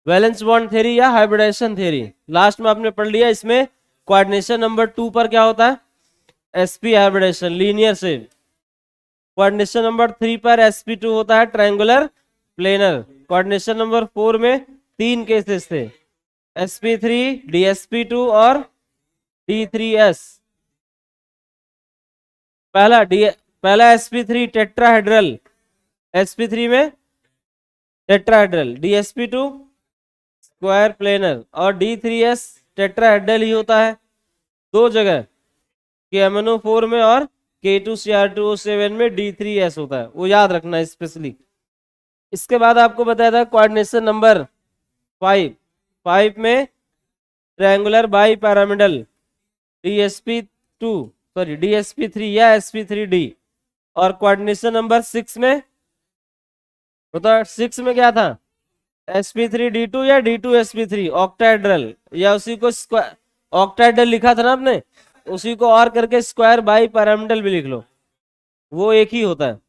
Valence bond theory या hybridisation theory, last में आपने पढ़ लिया। इसमें कोऑर्डिनेशन नंबर 2 पर क्या होता है, sp हाइब्रिडेशन लीनियर से। कोऑर्डिनेशन नंबर 3 पर sp2 होता है ट्रायंगुलर प्लेनर। कोऑर्डिनेशन नंबर 4 में 3 केसेस थे, sp3, dsp2 और d3s। पहला sp3 टेट्राहेड्रल, sp3 में टेट्राहेड्रल, dsp2 स्क्वायर प्लेनर और d3s टेट्राहेड्रल ही होता है। दो जगह KMnO4 में और K2Cr2O7 में d3s होता है, वो याद रखना स्पेशली। इसके बाद आपको बताया था कोऑर्डिनेशन नंबर 5 में ट्रायंगुलर बाई पैरामिडल DSP3 या sp3d। और कोऑर्डिनेशन नंबर 6 में बता, 6 में क्या था, sp3d2 या d2sp3 ऑक्टाहेड्रल, या उसी को ऑक्टाहेड्रल लिखा था ना आपने, उसी को और करके स्क्वायर बाई पैरामिडल भी लिख लो, वो एक ही होता है।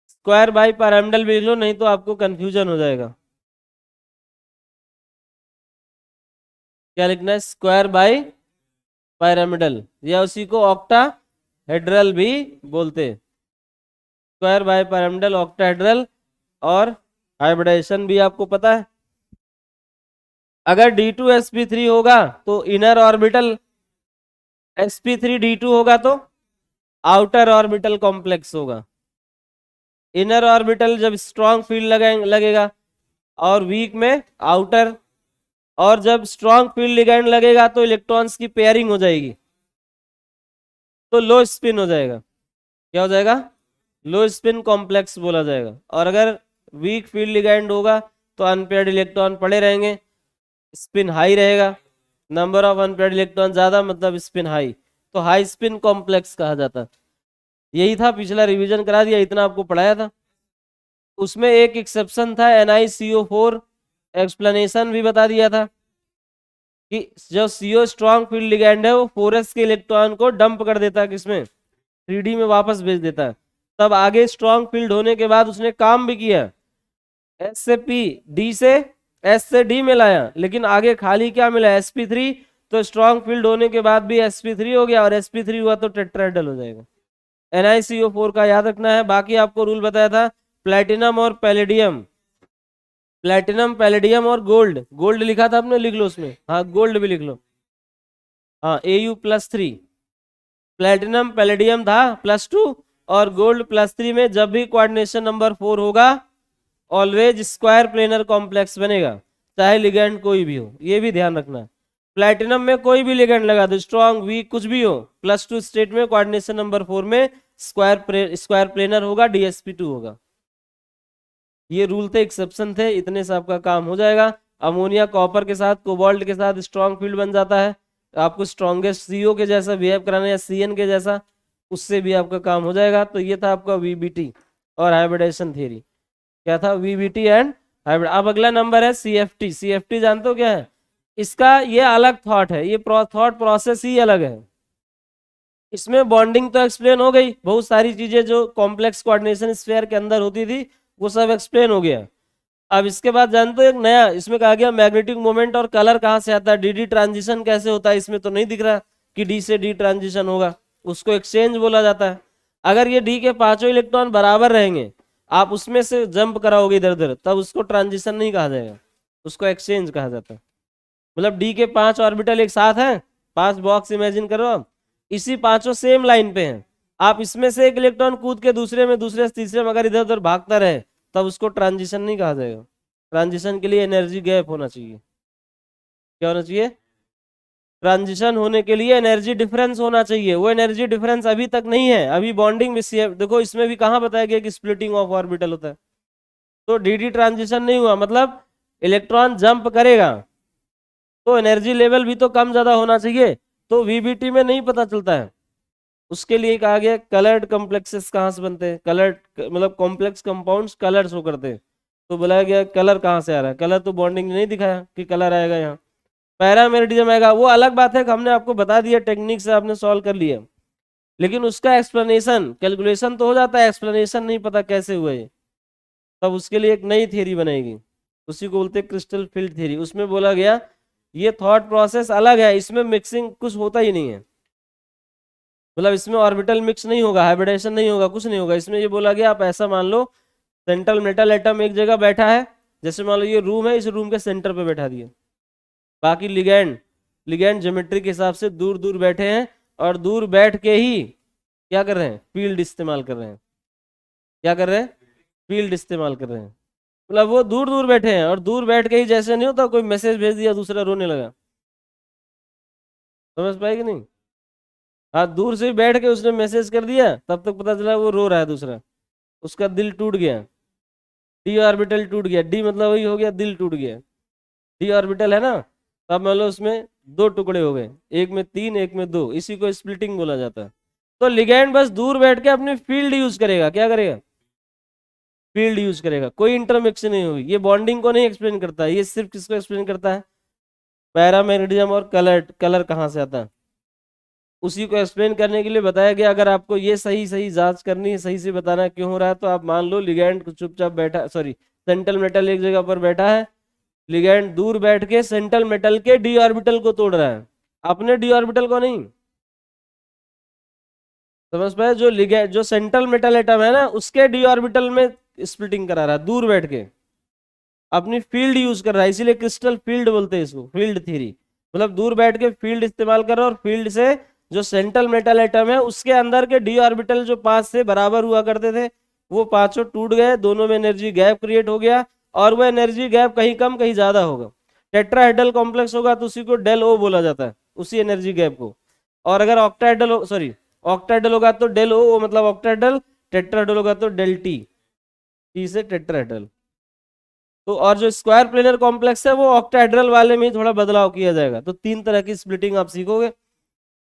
स्क्वायर बाई पैरामिडल भी लिख लो, नहीं तो आपको कंफ्यूजन हो जाएगा। क्या लिखना है, स्क्वायर बाई पैरामिडल, या उसी को ऑक्टाहेड्रल भी बोलते। स्क्वायर बाई पैरामिडल, ऑक्टाहेड्रल और हाइब्रिडेशन भी आपको पता है। अगर d2sp3 होगा तो इनर ऑर्बिटल, sp3d2 होगा तो आउटर ऑर्बिटल कॉम्प्लेक्स होगा। इनर ऑर्बिटल जब स्ट्रॉन्ग फील्ड लगेगा और वीक में आउटर, और जब स्ट्रॉन्ग फील्ड लिगेंड लगेगा तो इलेक्ट्रॉन्स की पेयरिंग हो जाएगी, तो लो स्पिन हो जाएगा। क्या हो जाएगा, लो स्पिन कॉम्प्लेक्स बोला जाएगा। और अगर वीक फील्ड लिगेंड होगा तो अनपेयर्ड इलेक्ट्रॉन पड़े रहेंगे, स्पिन हाई रहेगा। नंबर ऑफ अनपेयर्ड इलेक्ट्रॉन ज्यादा मतलब स्पिन हाई, तो हाई स्पिन कॉम्प्लेक्स कहा जाता है। यही था, पिछला रिवीजन करा दिया, इतना आपको पढ़ाया था। उसमें एक एक्सेप्शन था NiCO4, एक्सप्लेनेशन भी बता दिया था कि जो CO स्ट्रॉन्ग फील्ड लिगेंड है वो 4s के इलेक्ट्रॉन को डंप कर देता है, किसमें, 3D में वापस भेज देता है। तब आगे स्ट्रॉन्ग फील्ड होने के बाद उसने काम भी किया, S से P, D से S से D में लाया, लेकिन आगे खाली क्या मिला, sp3। तो स्ट्रॉन्ग फील्ड होने के बाद भी sp3 हो गया, और sp3 हुआ तो टेट्राहेड्रल हो जाएगा। NiCO4 का याद रखना है। बाकी आपको रूल बताया था, प्लेटिनम और पैलेडियम, प्लेटिनम पैलेडियम और गोल्ड, गोल्ड लिखा था आपने, लिख लो उसमें, हाँ गोल्ड भी लिख लो, हाँ Au+3। प्लेटिनम पैलेडियम था +2 और गोल्ड +3 में जब भी कोऑर्डिनेशन नंबर 4 होगा ऑलवेज स्क्वायर प्लेनर कॉम्प्लेक्स बनेगा, चाहे लिगेंड कोई भी हो, ये भी ध्यान रखना। प्लेटिनम में कोई भी लिगेंड लगा दो, स्ट्रॉन्ग वीक कुछ भी हो, +2 स्टेट में कोऑर्डिनेशन नंबर 4 में स्क्वायर प्लेनर होगा, dsp2 होगा। ये रूल थे, एक्सेप्शन थे, इतने से आपका काम हो जाएगा। अमोनिया कॉपर के साथ, कोबाल्ट के साथ स्ट्रॉन्ग फील्ड बन जाता है, आपको स्ट्रॉन्गेस्ट CO के जैसा बिहेव कराना या CN के जैसा, उससे भी आपका काम हो जाएगा। तो ये था आपका VBT और हाइब्रिडेशन थ्योरी। क्या था, VBT एंड हाइब्रिड। अब अगला नंबर है CFT। CFT जानते हो क्या है, इसका ये अलग थॉट है, ये थॉट प्रोसेस ही अलग है। इसमें बॉन्डिंग तो एक्सप्लेन हो गई, बहुत सारी चीजें जो कॉम्प्लेक्स कोऑर्डिनेशन स्फीयर के अंदर होती थी वो सब एक्सप्लेन हो गया। अब इसके बाद जानते हो एक नया इसमें कहा गया मैग्नेटिक मोमेंट और कलर कहाँ से आता है, डी ट्रांजिशन कैसे होता है। इसमें तो नहीं दिख रहा कि D से D ट्रांजिशन होगा, उसको एक्सचेंज बोला जाता है। अगर ये D के पांचों इलेक्ट्रॉन बराबर रहेंगे, आप उसमें से जंप कराओगे इधर उधर, तब उसको ट्रांजिशन नहीं कहा जाएगा, उसको एक्सचेंज कहा जाता है। मतलब D के 5 ऑर्बिटल एक साथ हैं, 5 बॉक्स इमेजिन करो आप, इसी पांचों सेम लाइन पे हैं, आप इसमें से एक इलेक्ट्रॉन कूद के दूसरे में, दूसरे से तीसरे में अगर इधर उधर भागता रहे, तब उसको ट्रांजिशन नहीं कहा जाएगा। ट्रांजिशन के लिए एनर्जी गैप होना चाहिए। क्या होना चाहिए, ट्रांजिशन होने के लिए एनर्जी डिफरेंस होना चाहिए, वो एनर्जी डिफरेंस अभी तक नहीं है। अभी बॉन्डिंग में देखो, इसमें भी कहाँ बताया गया कि स्प्लिटिंग ऑफ ऑर्बिटल होता है, तो डी ट्रांजिशन नहीं हुआ, मतलब इलेक्ट्रॉन जंप करेगा तो एनर्जी लेवल भी तो कम ज्यादा होना चाहिए, तो VBT में नहीं पता चलता है। उसके लिए कहा गया कलर्ड कॉम्प्लेक्सेस कहाँ से बनते हैं, कलर्ड मतलब कॉम्प्लेक्स कंपाउंड्स कलर शो करते हैं, तो बोला गया कलर कहाँ से आ रहा है, कलर तो बॉन्डिंग नहीं दिखाया कि कलर आएगा यहाँ। पैरामेरिडियम आएगा, वो अलग बात है कि हमने आपको बता दिया, टेक्निक से आपने सॉल्व कर लिया, लेकिन उसका एक्सप्लेनेशन कैलकुलेशन तो हो जाता है, एक्सप्लेनेशन नहीं पता कैसे हुआ है, तब उसके लिए एक नई थियरी बनेगी। उसी को बोलते हैं क्रिस्टल फील्ड थ्योरी। उसमें बोला गया ये थॉट प्रोसेस अलग है, इसमें मिक्सिंग कुछ होता ही नहीं है, मतलब इसमें ऑर्बिटल मिक्स नहीं होगा, हाइब्रिडेशन नहीं होगा, कुछ नहीं होगा। इसमें ये बोला गया आप ऐसा मान लो सेंट्रल मेटल एटम एक जगह बैठा है, जैसे मान लो ये रूम है, इस रूम के सेंटर पे बैठा दिया, बाकी लिगैंड लिगैंड ज्योमेट्री के हिसाब से दूर दूर बैठे हैं, और दूर बैठ के ही क्या कर रहे हैं, फील्ड इस्तेमाल कर रहे हैं। क्या कर रहे हैं, फील्ड इस्तेमाल कर रहे हैं। मतलब वो दूर दूर बैठे हैं, और दूर बैठ के ही जैसे नहीं होता कोई मैसेज भेज दिया दूसरा रोने लगा, समझ पाए कि नहीं। हाँ, दूर से ही बैठ के उसने मैसेज कर दिया, तब तक पता चला वो रो रहा है दूसरा, उसका दिल टूट गया, डी ऑर्बिटल टूट गया, डी मतलब वही हो गया दिल टूट गया, डी ऑर्बिटल है ना। तो अब मान लो उसमें दो टुकड़े हो गए, एक में तीन एक में दो, इसी को स्प्लिटिंग बोला जाता है। तो लिगैंड बस दूर बैठ के अपनी फील्ड यूज करेगा, क्या करेगा, फील्ड यूज करेगा, कोई इंटरमिक्स नहीं होगी। ये बॉन्डिंग को नहीं एक्सप्लेन करता है, ये सिर्फ किसको एक्सप्लेन करता है, पैरामैग्नेटिज्म और कलर, कलर कहाँ से आता है, उसी को एक्सप्लेन करने के लिए बताया गया। अगर आपको ये सही सही जांच करनी है, सही से बताना है क्यों हो रहा है, तो आप मान लो लिगैंड को चुपचाप बैठा, सॉरी सेंट्रल मेटल एक जगह पर बैठा है, लिगैंड दूर बैठ के सेंट्रल मेटल के डी ऑर्बिटल को तोड़ रहा है, अपने डी ऑर्बिटल को नहीं। समझ पाए, जो लिगैंड जो सेंट्रल मेटल एटम है ना, उसके डी ऑर्बिटल में स्प्लिटिंग करा रहा है दूर बैठ के, अपनी फील्ड यूज कर रहा है, इसीलिए क्रिस्टल फील्ड बोलते हैं इसको, फील्ड थ्योरी। मतलब दूर बैठ के फील्ड इस्तेमाल कर रहा है, और फील्ड से जो सेंट्रल मेटल एटम है उसके अंदर के डी ऑर्बिटल जो पांच से बराबर हुआ करते थे, वो पांचों टूट गए, दोनों में एनर्जी गैप क्रिएट हो गया, और वो एनर्जी गैप कहीं कम कहीं ज्यादा होगा। टेट्राहेड्रल कॉम्प्लेक्स होगा तो उसी को डेल ओ बोला जाता है, उसी एनर्जी गैप को। और अगर ऑक्टाहेड्रल, सॉरी ऑक्टाहेड्रल होगा तो डेल ओ मतलब ऑक्टाहेड्रल, टेट्राहेड्रल होगा तो डेल टी, टी से टेट्राहेड्रल। तो और जो स्क्वायर प्लेनर कॉम्प्लेक्स है वो ऑक्टाहेड्रल वाले में ही थोड़ा बदलाव किया जाएगा। तो तीन तरह की स्प्लिटिंग आप सीखोगे,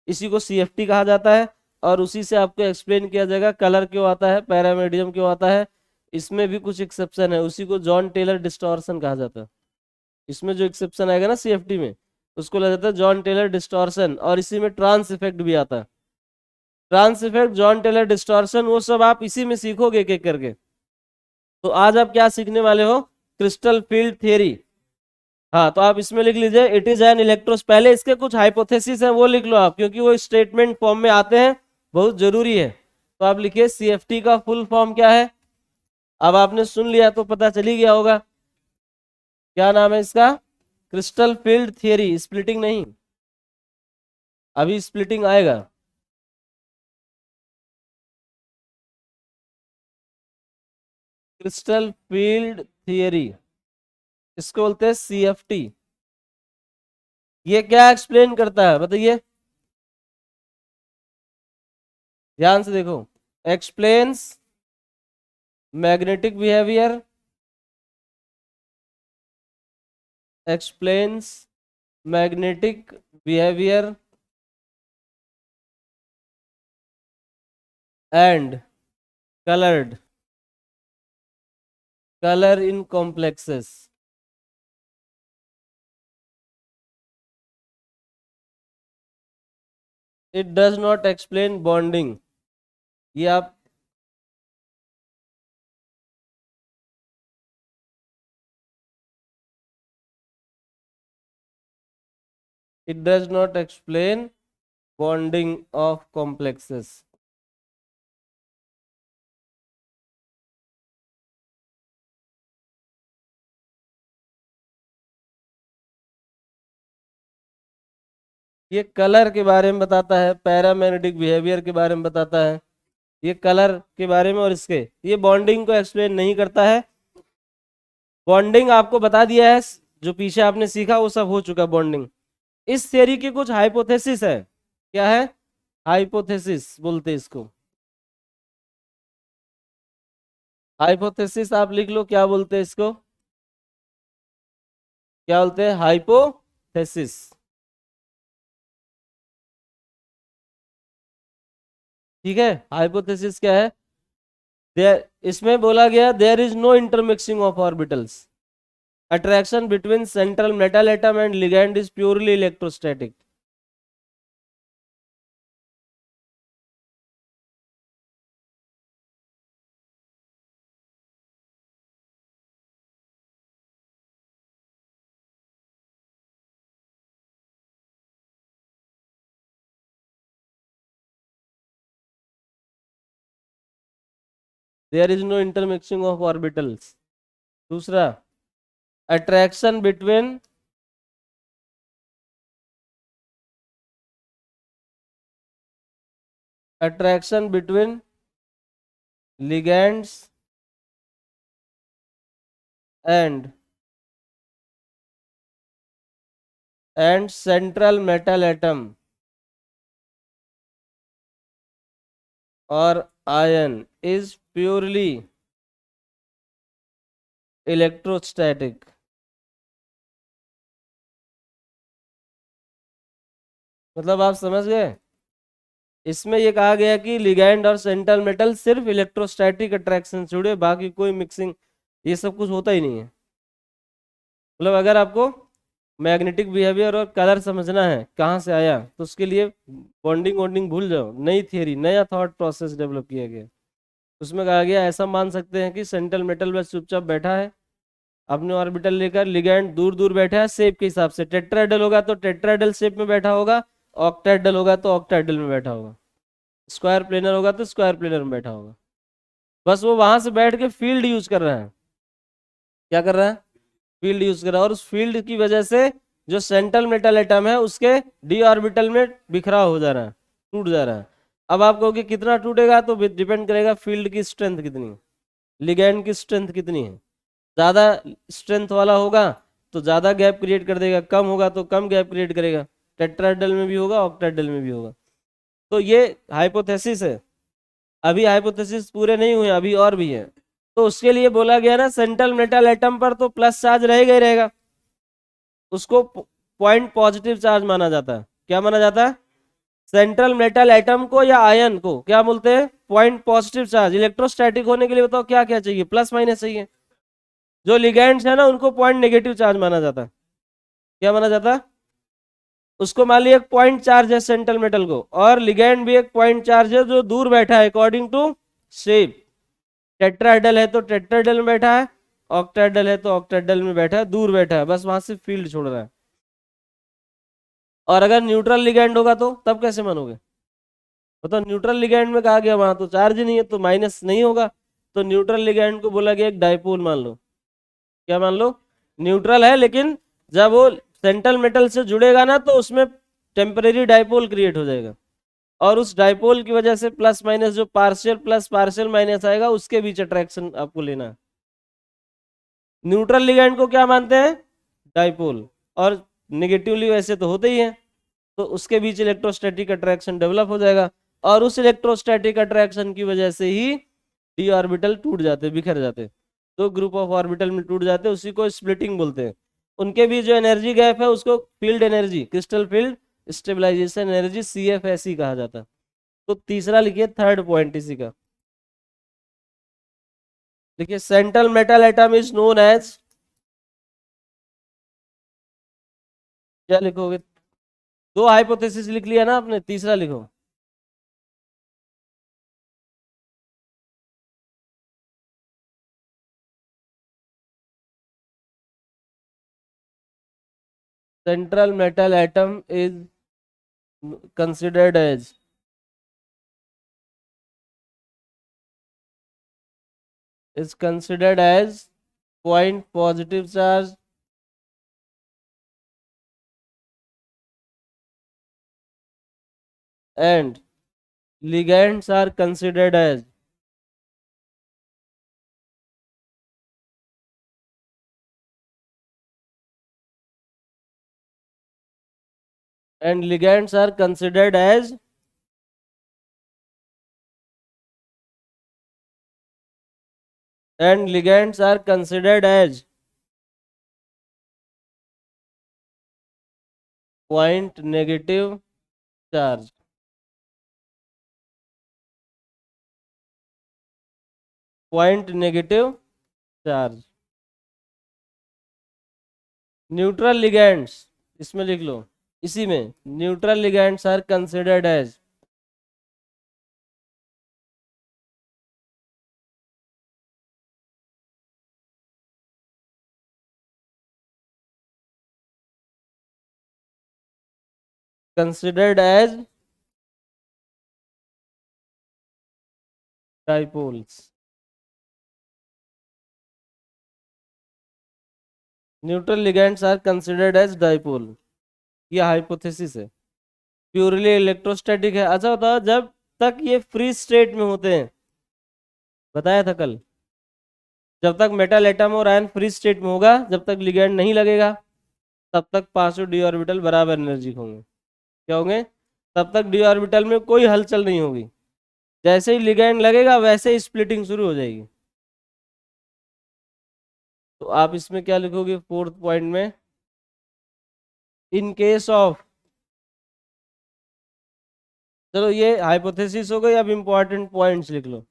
इसी को सीएफटी कहा जाता है, और उसी से आपको एक्सप्लेन किया जाएगा कलर क्यों आता है, पैरामेडियम क्यों आता है। इसमें भी कुछ एक्सेप्शन है, उसी को जॉन टेलर डिस्टॉर्शन कहा जाता है। इसमें जो एक्सेप्शन आएगा ना सीएफटी में, उसको लगा जाता है जॉन टेलर डिस्टॉर्शन, और इसी में ट्रांस इफेक्ट भी आता है। Trans effect, Jahn Teller distortion, वो सब आप इसी में सीखोगे एक एक करके। तो आज आप क्या सीखने वाले हो, क्रिस्टल फील्ड थियरी। हाँ, तो आप इसमें लिख लीजिए इट इज एन इलेक्ट्रोस, पहले इसके कुछ हाइपोथेसिस हैं वो लिख लो आप, क्योंकि वो स्टेटमेंट फॉर्म में आते हैं, बहुत जरूरी है। तो आप लिखिए सीएफटी का फुल फॉर्म क्या है। अब आपने सुन लिया तो पता चल ही गया होगा, क्या नाम है इसका, क्रिस्टल फील्ड थियरी। स्प्लिटिंग नहीं, अभी स्प्लिटिंग आएगा। क्रिस्टल फील्ड थियरी, इसको बोलते हैं सीएफटी। ये क्या एक्सप्लेन करता है बताइए, ध्यान से देखो। Explains magnetic behaviour, explains magnetic behavior and colored color in complexes. It does not explain bonding. ये आप it does not explain bonding of complexes. ये कलर के बारे में बताता है, पैरामैग्नेटिक बिहेवियर के बारे में बताता है, ये कलर के बारे में, और इसके ये बॉन्डिंग को एक्सप्लेन नहीं करता है। बॉन्डिंग आपको बता दिया है, जो पीछे आपने सीखा वो सब हो चुका बॉन्डिंग। इस थ्योरी की कुछ हाइपोथेसिस है, क्या है, हाइपोथेसिस बोलते हैं इसको। हाइपोथेसिस आप लिख लो, क्या बोलते हैं इसको, क्या बोलते हैं, हाइपोथेसिस। ठीक है, हाइपोथेसिस क्या है, देयर, इसमें बोला गया there is no intermixing of orbitals, attraction between central metal atom and ligand is purely electrostatic. There is no intermixing of orbitals. दूसरा, attraction between ligands and central metal atom और ion is purely electrostatic. मतलब आप समझ गए, इसमें ये कहा गया कि लिगैंड और सेंट्रल मेटल सिर्फ इलेक्ट्रोस्टैटिक अट्रैक्शन से जुड़े, बाकी कोई मिक्सिंग ये सब कुछ होता ही नहीं है। मतलब अगर आपको मैग्नेटिक बिहेवियर और कलर समझना है कहाँ से आया, तो उसके लिए बॉन्डिंग वॉन्डिंग भूल जाओ, नई थियरी, नया थॉट प्रोसेस डेवलप किया गया। उसमें कहा गया ऐसा मान सकते हैं कि सेंट्रल मेटल बस चुपचाप बैठा है अपने ऑर्बिटल लेकर, लिगैंड दूर दूर बैठा है शेप के हिसाब से, टेट्राहेड्रल होगा तो टेट्राहेड्रल शेप में बैठा होगा, ऑक्टाहेड्रल होगा तो ऑक्टाहेड्रल में बैठा होगा, स्क्वायर प्लेनर होगा तो स्क्वायर प्लेनर में बैठा होगा। बस वो वहां से बैठ के फील्ड यूज कर रहा है। क्या कर रहा है? फील्ड यूज कर रहा है, और उस फील्ड की वजह से जो सेंट्रल मेटल एटम है उसके डी ऑर्बिटल में बिखराव हो जा रहा है, टूट जा रहा है। अब आप कहोगे कितना टूटेगा, तो डिपेंड करेगा फील्ड की स्ट्रेंथ कितनी है, लिगैंड की स्ट्रेंथ कितनी है। ज्यादा स्ट्रेंथ वाला होगा तो ज्यादा गैप क्रिएट कर देगा, कम होगा तो कम गैप क्रिएट करेगा, टेट्राहेड्रल में भी होगा ऑक्टाहेड्रल में भी होगा। तो ये हाइपोथेसिस है, अभी हाइपोथेसिस पूरे नहीं हुए, अभी और भी है। तो उसके लिए बोला गया ना, सेंट्रल मेटल एटम पर तो प्लस चार्ज रहेगा ही रहेगा, उसको पॉइंट पॉजिटिव चार्ज माना जाता है। क्या माना जाता है? सेंट्रल मेटल एटम को या आयन को क्या बोलते हैं? Point positive charge. इलेक्ट्रोस्टैटिक होने के लिए बताओ क्या क्या चाहिए? प्लस माइनस चाहिए। जो लिगैंड्स है ना उनको पॉइंट नेगेटिव चार्ज माना जाता है। क्या माना जाता है? उसको मान लिया एक पॉइंट चार्ज है सेंट्रल मेटल को, और लिगैंड भी एक पॉइंट चार्ज है जो दूर बैठा है अकॉर्डिंग टू शेप। टेट्राहेड्रल है तो टेट्राहेड्रल में बैठा है, ऑक्टाहेड्रल है तो ऑक्टाहेड्रल में बैठा है, दूर बैठा है, बस वहां से फील्ड छोड़ रहा है। और अगर न्यूट्रल लिगैंड होगा तो तब कैसे मानोगे? तो न्यूट्रल लिगैंड में कहा गया वहां तो चार्ज ही नहीं है तो माइनस नहीं होगा, तो न्यूट्रल लिगैंड को बोला गया एक डाइपोल मान लो। क्या मान लो? न्यूट्रल है लेकिन जब वो सेंट्रल मेटल से जुड़ेगा ना तो उसमें टेम्परेरी डाइपोल क्रिएट हो जाएगा, और उस डाइपोल की वजह से प्लस माइनस जो पार्शियल प्लस पार्शियल माइनस आएगा उसके बीच अट्रैक्शन आपको लेना है। न्यूट्रल लिगैंड को क्या मानते हैं? डाइपोल। और निगेटिवली वैसे तो होते ही है, तो उसके बीच इलेक्ट्रोस्टैटिक अट्रैक्शन डेवलप हो जाएगा, और उस इलेक्ट्रोस्टैटिक अट्रैक्शन की वजह से ही डी ऑर्बिटल टूट जाते, बिखर जाते, दो ग्रुप ऑफ ऑर्बिटल में टूट जाते, उसी को स्प्लिटिंग बोलते हैं। उनके बीच जो एनर्जी गैप है उसको field energy, crystal field stabilisation energy, CFSE कहा जाता है। तो तीसरा लिखिए, थर्ड पॉइंट इसी का देखिए, central metal atom is known as, क्या लिखोगे? दो हाइपोथेसिस लिख लिया ना आपने, तीसरा लिखो। Central metal atom is considered as is considered as point positive charge and ligands are considered as and ligands are considered as and ligands are considered as point negative charge, point negative charge। Neutral ligands इसमें लिख लो, इसी में neutral ligands are considered as considered as dipoles। Neutral ligands are considered as dipole, ये hypothesis है, purely electrostatic है। अच्छा बताओ, जब तक ये फ्री स्टेट में होते हैं, बताया था कल, जब तक मेटल एटम और आयन फ्री स्टेट में होगा, जब तक लिगेंड नहीं लगेगा, तब तक पांचों डी ऑर्बिटल बराबर एनर्जी होंगे। क्या होंगे? तब तक डी ऑर्बिटल में कोई हलचल नहीं होगी। जैसे ही लिगेंड लगेगा वैसे ही स्प्लिटिंग शुरू हो जाएगी। तो आप इसमें क्या लिखोगे फोर्थ पॉइंट में? इन केस ऑफ, चलो ये हाइपोथेसिस हो गई, अब इंपॉर्टेंट पॉइंट्स लिख लो।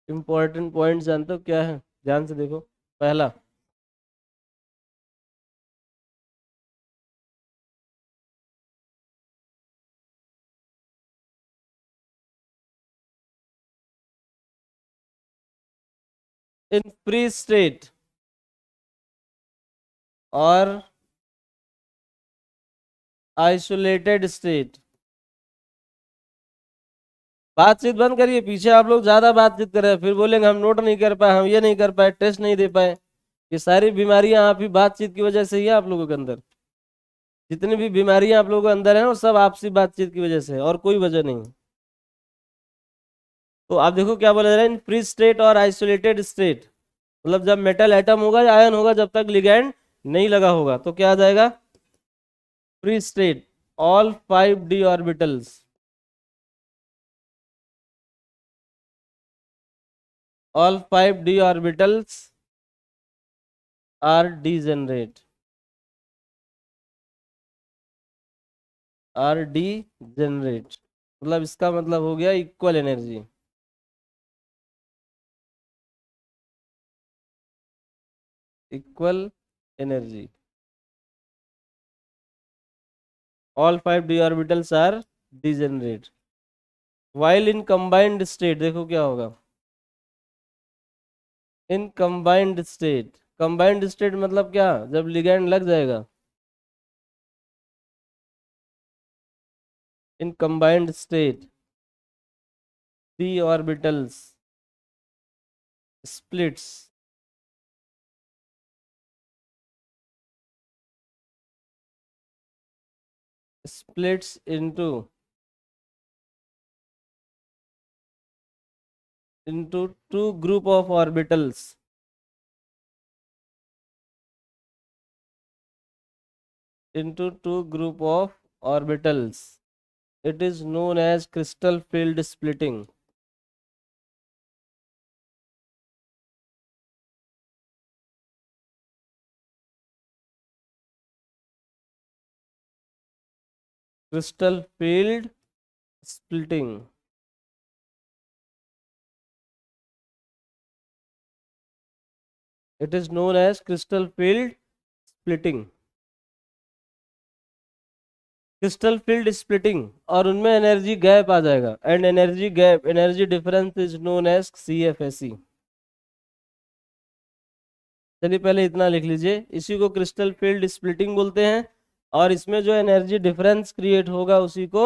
इंपॉर्टेंट पॉइंट्स जानते हो क्या है? ध्यान से देखो। पहला, इन फ्री स्टेट और आइसोलेटेड स्टेट, बातचीत बंद करिए, पीछे आप लोग ज्यादा बातचीत कर रहे हैं, फिर बोलेंगे हम नोट नहीं कर पाए, हम ये नहीं कर पाए, टेस्ट नहीं दे पाए। ये सारी बीमारियां आप ही बातचीत की वजह से ही है आप लोगों के अंदर। जितनी भी बीमारियां आप लोगों के अंदर है वो सब आपसी बातचीत की वजह से है, और कोई वजह नहीं। तो आप देखो क्या बोला जा रहा है, इन फ्री स्टेट और आइसोलेटेड स्टेट, मतलब जब मेटल एटम होगा या आयन होगा, जब तक लिगैंड नहीं लगा होगा, तो क्या आ जाएगा? Free state, all 5d orbitals, all 5d orbitals are degenerate, are degenerate, मतलब इसका मतलब हो गया equal energy. Equal energy, all 5d orbitals are degenerate, while in combined state, देखो क्या होगा in combined state. Combined state मतलब क्या? जब लिगैंड लग जाएगा, in combined state d orbitals splits splits into two group of orbitals, into two group of orbitals. It is known as crystal field splitting. Crystal field splitting. It is known as crystal field splitting. Crystal field splitting, और उनमें energy gap आ जाएगा, and energy gap, energy difference is known as CFSE। चलिए पहले इतना लिख लीजिए, इसी को क्रिस्टल फील्ड स्प्लिटिंग बोलते हैं, और इसमें जो एनर्जी डिफरेंस क्रिएट होगा उसी को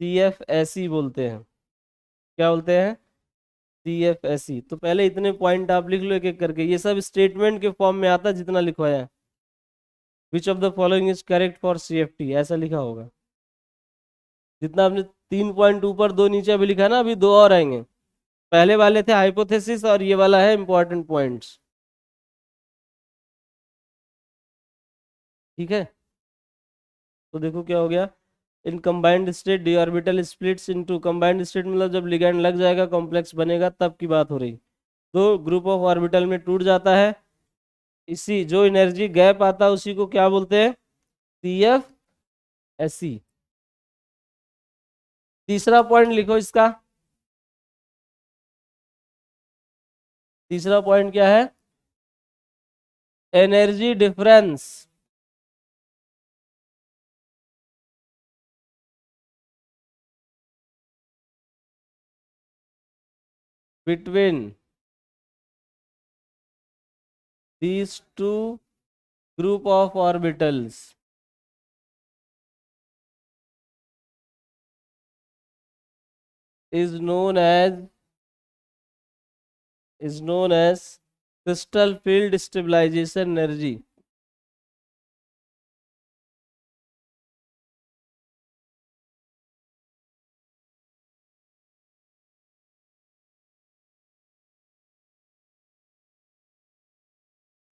CFSE बोलते हैं। क्या बोलते हैं? CFSE। तो पहले इतने पॉइंट आप लिख लो एक एक करके, ये सब स्टेटमेंट के फॉर्म में आता है जितना लिखवाया है। Which of the following is correct for CFT, ऐसा लिखा होगा। जितना आपने 3 पॉइंट ऊपर 2 नीचे अभी लिखा है ना, अभी 2 और आएंगे। पहले वाले थे हाइपोथेसिस, और ये वाला है इंपॉर्टेंट पॉइंट्स। ठीक है, तो देखो क्या हो गया। In combined state D orbital splits into, combined state मतलब जब लिगैंड लग जाएगा, कॉम्प्लेक्स बनेगा, तब की बात हो रही। दो ग्रुप ऑफ ऑर्बिटल में टूट जाता है, इसी जो एनर्जी गैप आता है उसी को क्या बोलते हैं? CFSE। तीसरा पॉइंट लिखो इसका, तीसरा पॉइंट क्या है? Energy difference between these two group of orbitals, is known as crystal field stabilization energy.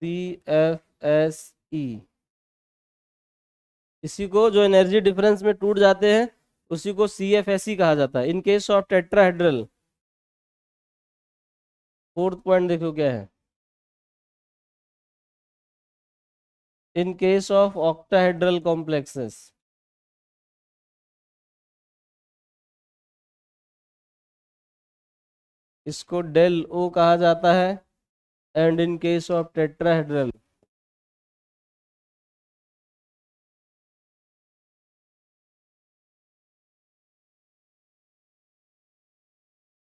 CFSE, इसी को जो एनर्जी डिफरेंस में टूट जाते हैं उसी को CFSE कहा जाता है। In case of tetrahedral, fourth point देखो क्या है, in case of octahedral complexes, इसको डेल ओ कहा जाता है। And in case of tetrahedral,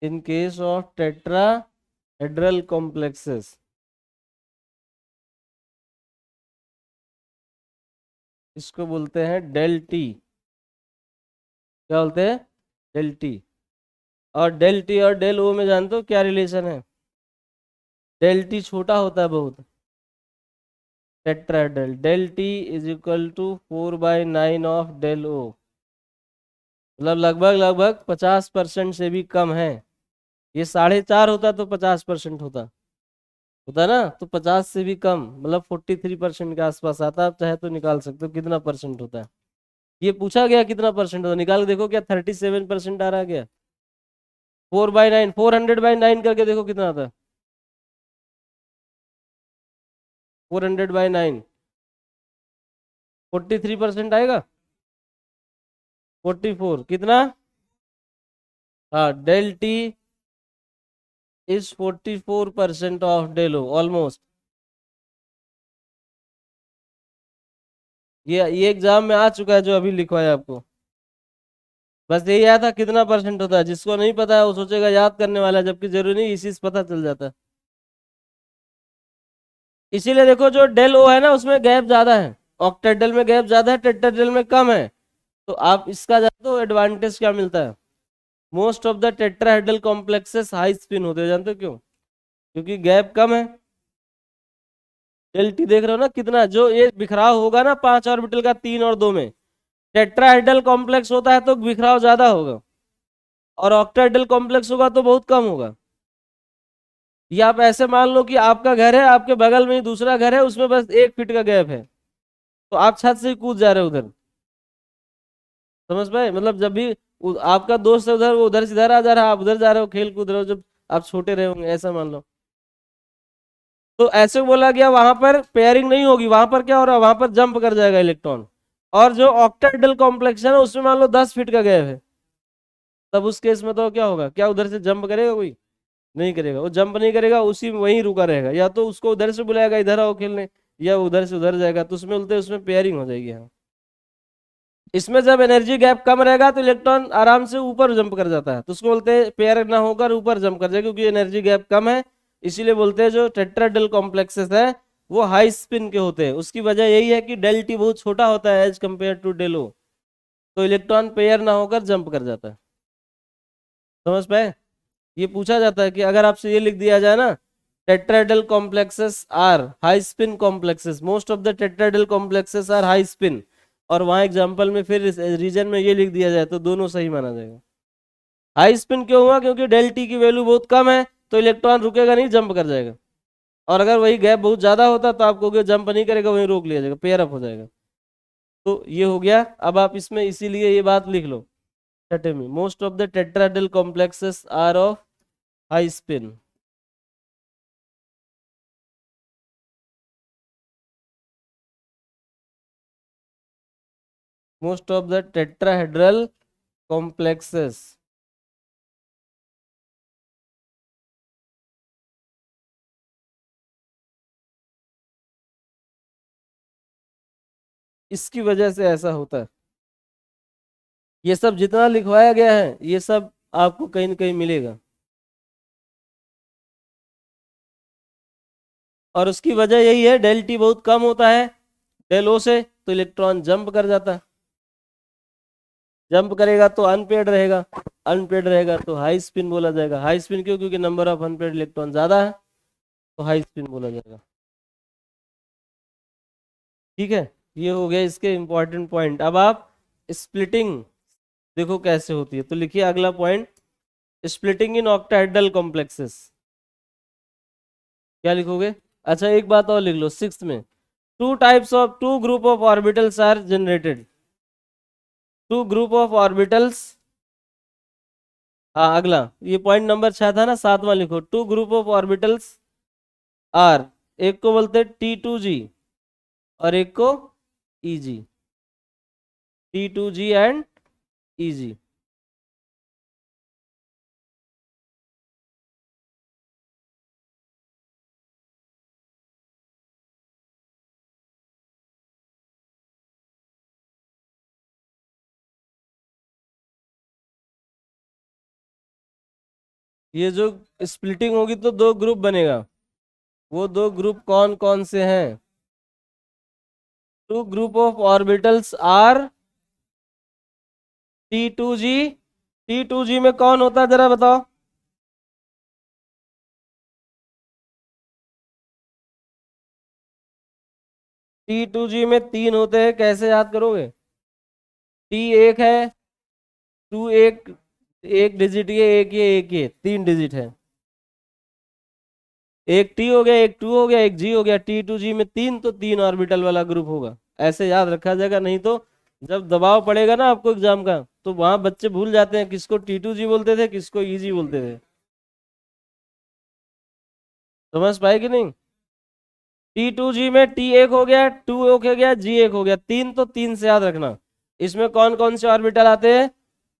in case of tetrahedral complexes, इसको बोलते हैं डेल टी। क्या बोलते हैं? Del T. और डेल टी और डेल ओ में जानते हो क्या रिलेशन है? डेल टी छोटा होता है बहुत, tetrahedral, del T is equal to 4/9 of del O, मतलब लगभग लगभग 50% से भी कम है। ये 4.5 होता तो 50% होता होता ना, तो 50 से भी कम, मतलब 43% के आसपास आता। आप चाहे तो निकाल सकते हो कितना परसेंट होता है। ये पूछा गया कितना परसेंट होता, निकाल के देखो क्या 37% आ रहा है क्या? 4/9, 400/9 करके देखो कितना आता है। 400/9, 43% आएगा। 44 कितना? हाँ, del T is 44% of Delo almost. ये एग्जाम में आ चुका है जो अभी लिखवाया आपको। बस यही आया था कितना परसेंट होता है, जिसको नहीं पता है वो सोचेगा याद करने वाला है, जबकि जरूरी नहीं, इसी से पता चल जाता है। इसीलिए देखो जो डेल ओ है ना उसमें गैप ज्यादा है, ऑक्टेड्रल में गैप ज्यादा है, टेट्राहेड्रल में कम है। तो आप इसका जानते हो एडवांटेज क्या मिलता है? Most of the tetrahedral complexes high spin होते हैं, जानते हो क्यों? क्योंकि गैप कम है। डेल टी देख रहे हो ना कितना, जो ये बिखराव होगा ना 5 ऑर्बिटल का 3 और 2 में, टेट्राहेड्रल कॉम्प्लेक्स होता है तो बिखराव ज्यादा होगा, और ऑक्टाहेड्रल कॉम्प्लेक्स होगा तो बहुत कम होगा। ये आप ऐसे मान लो कि आपका घर है, आपके बगल में ही दूसरा घर है, उसमें बस 1 फीट का गैप है, तो आप छत से ही कूद जा रहे हो उधर। समझ पाए? मतलब जब भी आपका दोस्त है उधर, वो उधर से इधर आ जा रहा है, आप उधर जा रहे हो, खेल कूद रहे हो, जब आप छोटे रहे होंगे, ऐसा मान लो। तो ऐसे बोला गया वहां पर पेयरिंग नहीं होगी, वहां पर क्या हो रहा है, वहां पर जंप कर जाएगा इलेक्ट्रॉन। और जो ऑक्टाहेड्रल कॉम्प्लेक्स है ना उसमें मान लो 10 फीट का गैप है, तब उस केस में तो क्या होगा, क्या उधर से जंप करेगा कोई? नहीं करेगा, वो जंप नहीं करेगा, उसी में वहीं रुका रहेगा, या तो उसको उधर से बुलाएगा इधर आओ खेलने, या उधर से उधर जाएगा, तो उसमें बोलते हैं उसमें पेयरिंग हो जाएगी। हाँ, इसमें जब एनर्जी गैप कम रहेगा तो इलेक्ट्रॉन आराम से ऊपर जंप कर जाता है, तो उसको बोलते हैं पेयर ना होकर ऊपर जंप कर जाए, क्योंकि एनर्जी गैप कम है। इसीलिए बोलते हैं जो टेट्राहेड्रल कॉम्प्लेक्सेस है वो हाई स्पिन के होते हैं। उसकी वजह यही है कि डेल टी बहुत छोटा होता है एज कम्पेयर टू डेलो, तो इलेक्ट्रॉन पेयर ना होकर जंप कर जाता है। समझ पाए? ये पूछा जाता है कि अगर आपसे ये लिख दिया जाए ना, tetrahedral complexes are high spin complexes, most of the tetrahedral complexes are high spin, और वहां एग्जांपल में फिर रीजन में ये लिख दिया जाए तो दोनों सही माना जाएगा। हाई स्पिन क्यों हुआ? क्योंकि डेल टी की वैल्यू बहुत कम है, तो इलेक्ट्रॉन रुकेगा नहीं, जंप कर जाएगा। और अगर वही गैप बहुत ज्यादा होता तो आप कहोगे जंप नहीं करेगा, वहीं रोक लिया जाएगा, पेयर अप हो जाएगा। तो ये हो गया। अब आप इसमें इसीलिए ये बात लिख लो छठे में, most of the tetrahedral complexes are of high spin. Most of the tetrahedral complexes, इसकी वजह से ऐसा होता है। ये सब जितना लिखवाया गया है ये सब आपको कहीं ना कहीं मिलेगा, और उसकी वजह यही है डेल टी बहुत कम होता है डेल ओ से, तो इलेक्ट्रॉन जंप कर जाता है। जंप करेगा तो अनपेड रहेगा, अनपेड रहेगा तो हाई स्पिन बोला जाएगा। हाई स्पिन क्यों? क्योंकि नंबर ऑफ अनपेड इलेक्ट्रॉन ज्यादा है, तो हाई स्पिन बोला जाएगा। ठीक है, ये हो गया इसके इंपॉर्टेंट पॉइंट। अब आप स्प्लिटिंग देखो कैसे होती है, तो लिखिए अगला point, splitting in octahedral complexes. क्या लिखोगे? अच्छा एक बात और लिख लो, सिक्स्थ में two group of orbitals are generated. Two group of orbitals, हाँ अगला, ये पॉइंट नंबर 6 था ना, 7वां लिखो। Two group of orbitals are, एक को बोलते हैं T2G और एक को EG, T2G एंड EG। ये जो स्प्लिटिंग होगी तो दो ग्रुप बनेगा, वो दो ग्रुप कौन कौन से हैं? Two group of orbitals are T2G। T2G में कौन होता है जरा बताओ? T2G में 3 होते हैं, कैसे याद करोगे? T एक है, टू एक, एक डिजिट ये, एक ये, एक ये, 3 डिजिट है। एक T हो गया, एक 2 हो गया, एक G हो गया। T2G में 3, तो 3 ऑर्बिटल वाला ग्रुप होगा। ऐसे याद रखा जाएगा, नहीं तो जब दबाव पड़ेगा ना आपको एग्जाम का, तो वहां बच्चे भूल जाते हैं किसको T2G बोलते थे, किसको EG बोलते थे। समझ पाए कि नहीं? T2G में T एक हो गया, 2 एक हो गया, G एक हो गया, 3, तो 3 से याद रखना। इसमें कौन कौन से ऑर्बिटल आते हैं?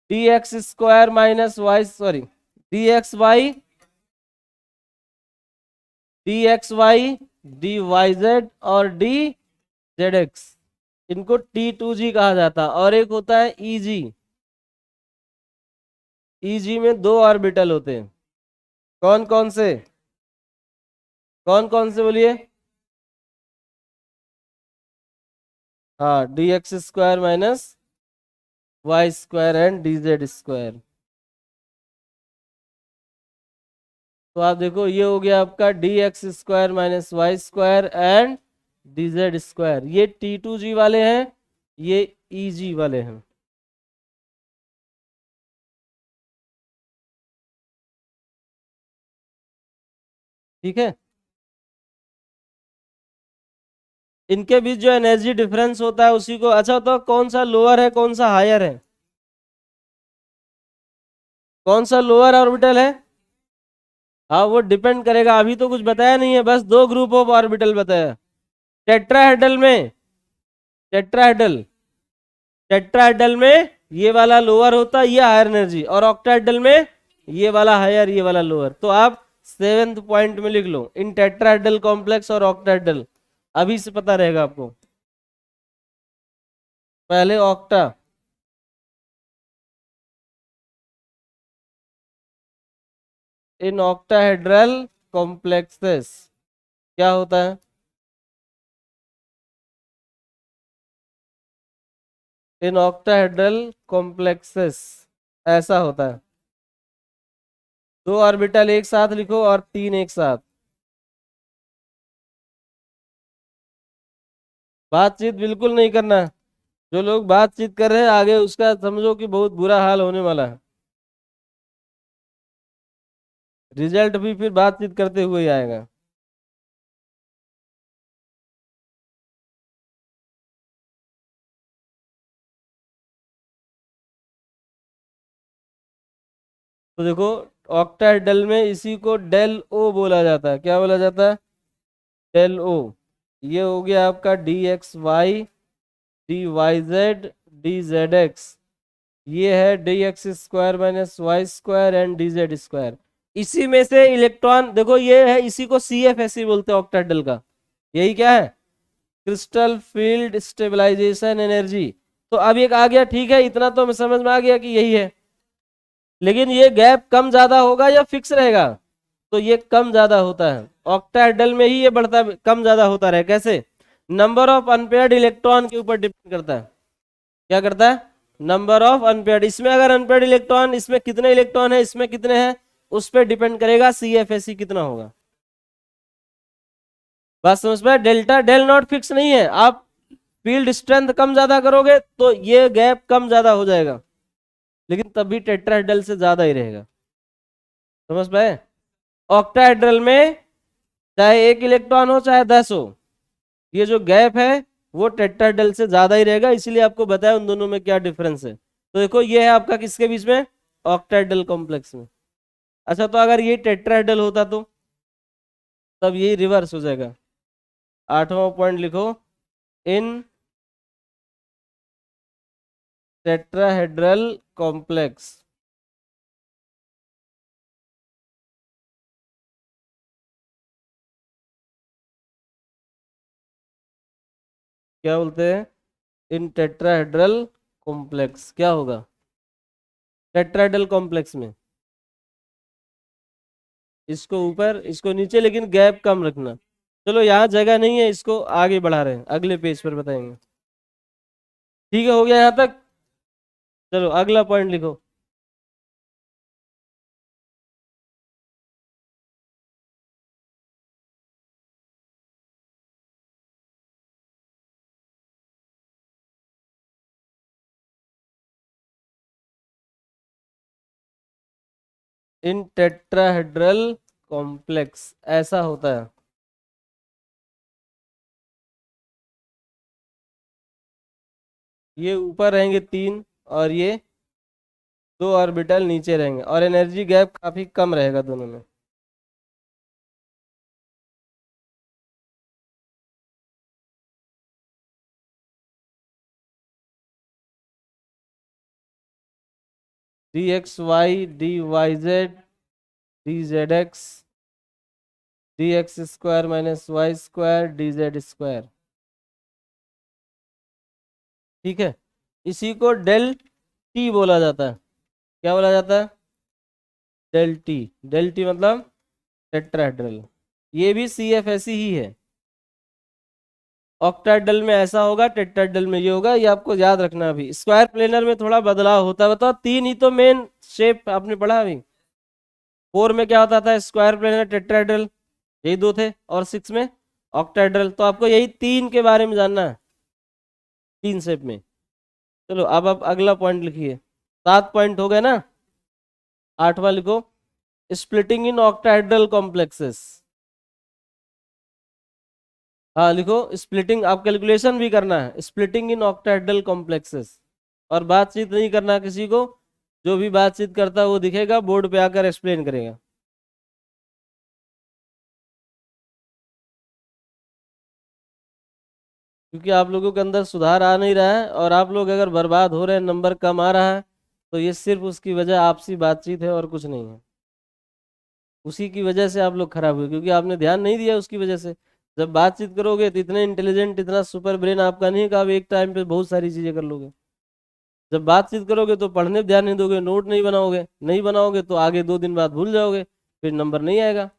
dx square minus Y, sorry, dxy, dxy, dyz और dzx, इनको T2G कहा जाता है। और एक होता है EG, EG में 2 ऑर्बिटल होते हैं। कौन कौन से? कौन कौन से बोलिए? हाँ, dx square minus Y square and dz square. तो आप देखो, ये हो गया आपका dx square minus Y square and dz square. ये T2G वाले हैं, ये EG वाले हैं। ठीक है, इनके बीच जो एनर्जी डिफरेंस होता है उसी को, अच्छा होता है कौन सा लोअर है कौन सा हायर है? कौन सा लोअर ऑर्बिटल है? हाँ वो डिपेंड करेगा, अभी तो कुछ बताया नहीं है, बस 2 ग्रुप ऑफ ऑर्बिटल बताया। टेट्राहेड्रल में, टेट्राहेड्रल, टेट्राहेड्रल में ये वाला लोअर होता है, ये हायर एनर्जी, और ऑक्टाहेड्रल में ये वाला हायर, ये वाला लोअर। तो आप 7th पॉइंट में लिख लो, इन टेट्राहेड्रल कॉम्प्लेक्स और ऑक्टाहेड्रल, अभी से पता रहेगा आपको। पहले ऑक्टा, इन ऑक्टाहेड्रल कॉम्प्लेक्सेस क्या होता है? इन ऑक्टाहेड्रल कॉम्प्लेक्सेस ऐसा होता है, 2 ऑर्बिटल एक साथ लिखो और 3 एक साथ। बातचीत बिल्कुल नहीं करना, जो लोग बातचीत कर रहे हैं आगे उसका समझो कि बहुत बुरा हाल होने वाला है। रिजल्ट भी फिर बातचीत करते हुए ही आएगा। तो देखो, ऑक्टाहेड्रल में इसी को डेल ओ बोला जाता है। क्या बोला जाता है? Del O. ये हो गया आपका dxy, dyz, dzx। ये है dx square minus Y square and dz square. इसी में से इलेक्ट्रॉन देखो, ये है, इसी को CFSE बोलते हैं ऑक्टाहेड्रल का। यही क्या है? Crystal field stabilisation energy. तो अब एक आ गया, ठीक है, इतना तो हमें समझ में आ गया कि यही है, लेकिन ये गैप कम ज्यादा होगा या फिक्स रहेगा? तो ये कम ज्यादा होता है ऑक्टाहेड्रल में ही, ये बढ़ता कम ज्यादा होता रहे। कैसे? नंबर ऑफ अनपेयर्ड इलेक्ट्रॉन के ऊपर डिपेंड करता है। क्या करता है? Number of unpaired. इसमें अगर अनपेयर्ड इलेक्ट्रॉन, इसमें कितने इलेक्ट्रॉन है, इसमें कितने हैं, उस पर डिपेंड करेगा CFSE कितना होगा। बस समझ में, डेल्टा डेल नॉट फिक्स नहीं है। आप फील्ड स्ट्रेंथ कम ज्यादा करोगे तो ये गैप कम ज्यादा हो जाएगा, लेकिन तब भी टेट्राहेड्रल से ज्यादा ही रहेगा। समझ पाए? ऑक्टाहेड्रल में चाहे एक इलेक्ट्रॉन हो चाहे 10 हो, ये जो गैप है वो टेट्राहेड्रल से ज्यादा ही रहेगा। इसीलिए आपको बताया उन दोनों में क्या डिफरेंस है। तो देखो ये है आपका किसके बीच में, ऑक्टाहेड्रल कॉम्प्लेक्स में। अच्छा, तो अगर ये टेट्राहेड्रल होता तो तब ये रिवर्स हो जाएगा। 8वां पॉइंट लिखो, इन टेट्राहेड्रल कॉम्प्लेक्स क्या बोलते हैं, इन टेट्राहेड्रल कॉम्प्लेक्स क्या होगा, टेट्राहेड्रल कॉम्प्लेक्स में इसको ऊपर इसको नीचे, लेकिन गैप कम रखना। चलो यहाँ जगह नहीं है, इसको आगे बढ़ा रहे हैं, अगले पेज पर बताएंगे। ठीक है, हो गया यहाँ तक। चलो अगला पॉइंट लिखो। इन टेट्राहेड्रल कॉम्प्लेक्स ऐसा होता है। ये ऊपर रहेंगे 3 और ये 2 ऑर्बिटल नीचे रहेंगे, और एनर्जी गैप काफी कम रहेगा दोनों में। dxy dyz dzx dx square minus Y square dz square. ठीक है, इसी को डेल टी बोला जाता है। क्या बोला जाता है, डेल टी। डेल टी मतलब टेट्राहेड्रल। ये भी CFSE ही है। ऑक्टाहेड्रल में ऐसा होगा, टेट्राहेड्रल में ये होगा, ये आपको याद रखना। अभी स्क्वायर प्लेनर में थोड़ा बदलाव होता है। बताओ, 3 ही तो मेन शेप आपने पढ़ा अभी। 4 में क्या होता था, स्क्वायर प्लेनर टेट्राहेड्रल, यही 2 थे, और 6 में ऑक्टाहेड्रल। तो आपको यही 3 के बारे में जानना है, 3 शेप में। चलो अब आप अगला पॉइंट लिखिए। 7 पॉइंट हो गए ना, 8वां लिखो, स्प्लिटिंग इन ऑक्टाहेड्रल कॉम्प्लेक्सेस। हाँ लिखो, स्प्लिटिंग। आप कैलकुलेशन भी करना है, स्प्लिटिंग इन ऑक्टाहेड्रल कॉम्प्लेक्सेस। और बातचीत नहीं करना किसी को, जो भी बातचीत करता है वो दिखेगा, बोर्ड पे आकर एक्सप्लेन करेगा। क्योंकि आप लोगों के अंदर सुधार आ नहीं रहा है, और आप लोग अगर बर्बाद हो रहे हैं, नंबर कम आ रहा है, तो ये सिर्फ उसकी वजह आपसी बातचीत है और कुछ नहीं है। उसी की वजह से आप लोग खराब हुए, क्योंकि आपने ध्यान नहीं दिया उसकी वजह से। जब बातचीत करोगे तो इतने इंटेलिजेंट, इतना सुपर ब्रेन आपका नहीं है कि आप एक टाइम पे बहुत सारी चीजें कर लोगे। जब बातचीत करोगे तो पढ़ने पे ध्यान नहीं दोगे, नोट नहीं बनाओगे, नहीं बनाओगे तो आगे 2 दिन बाद भूल जाओगे, फिर नंबर नहीं आएगा।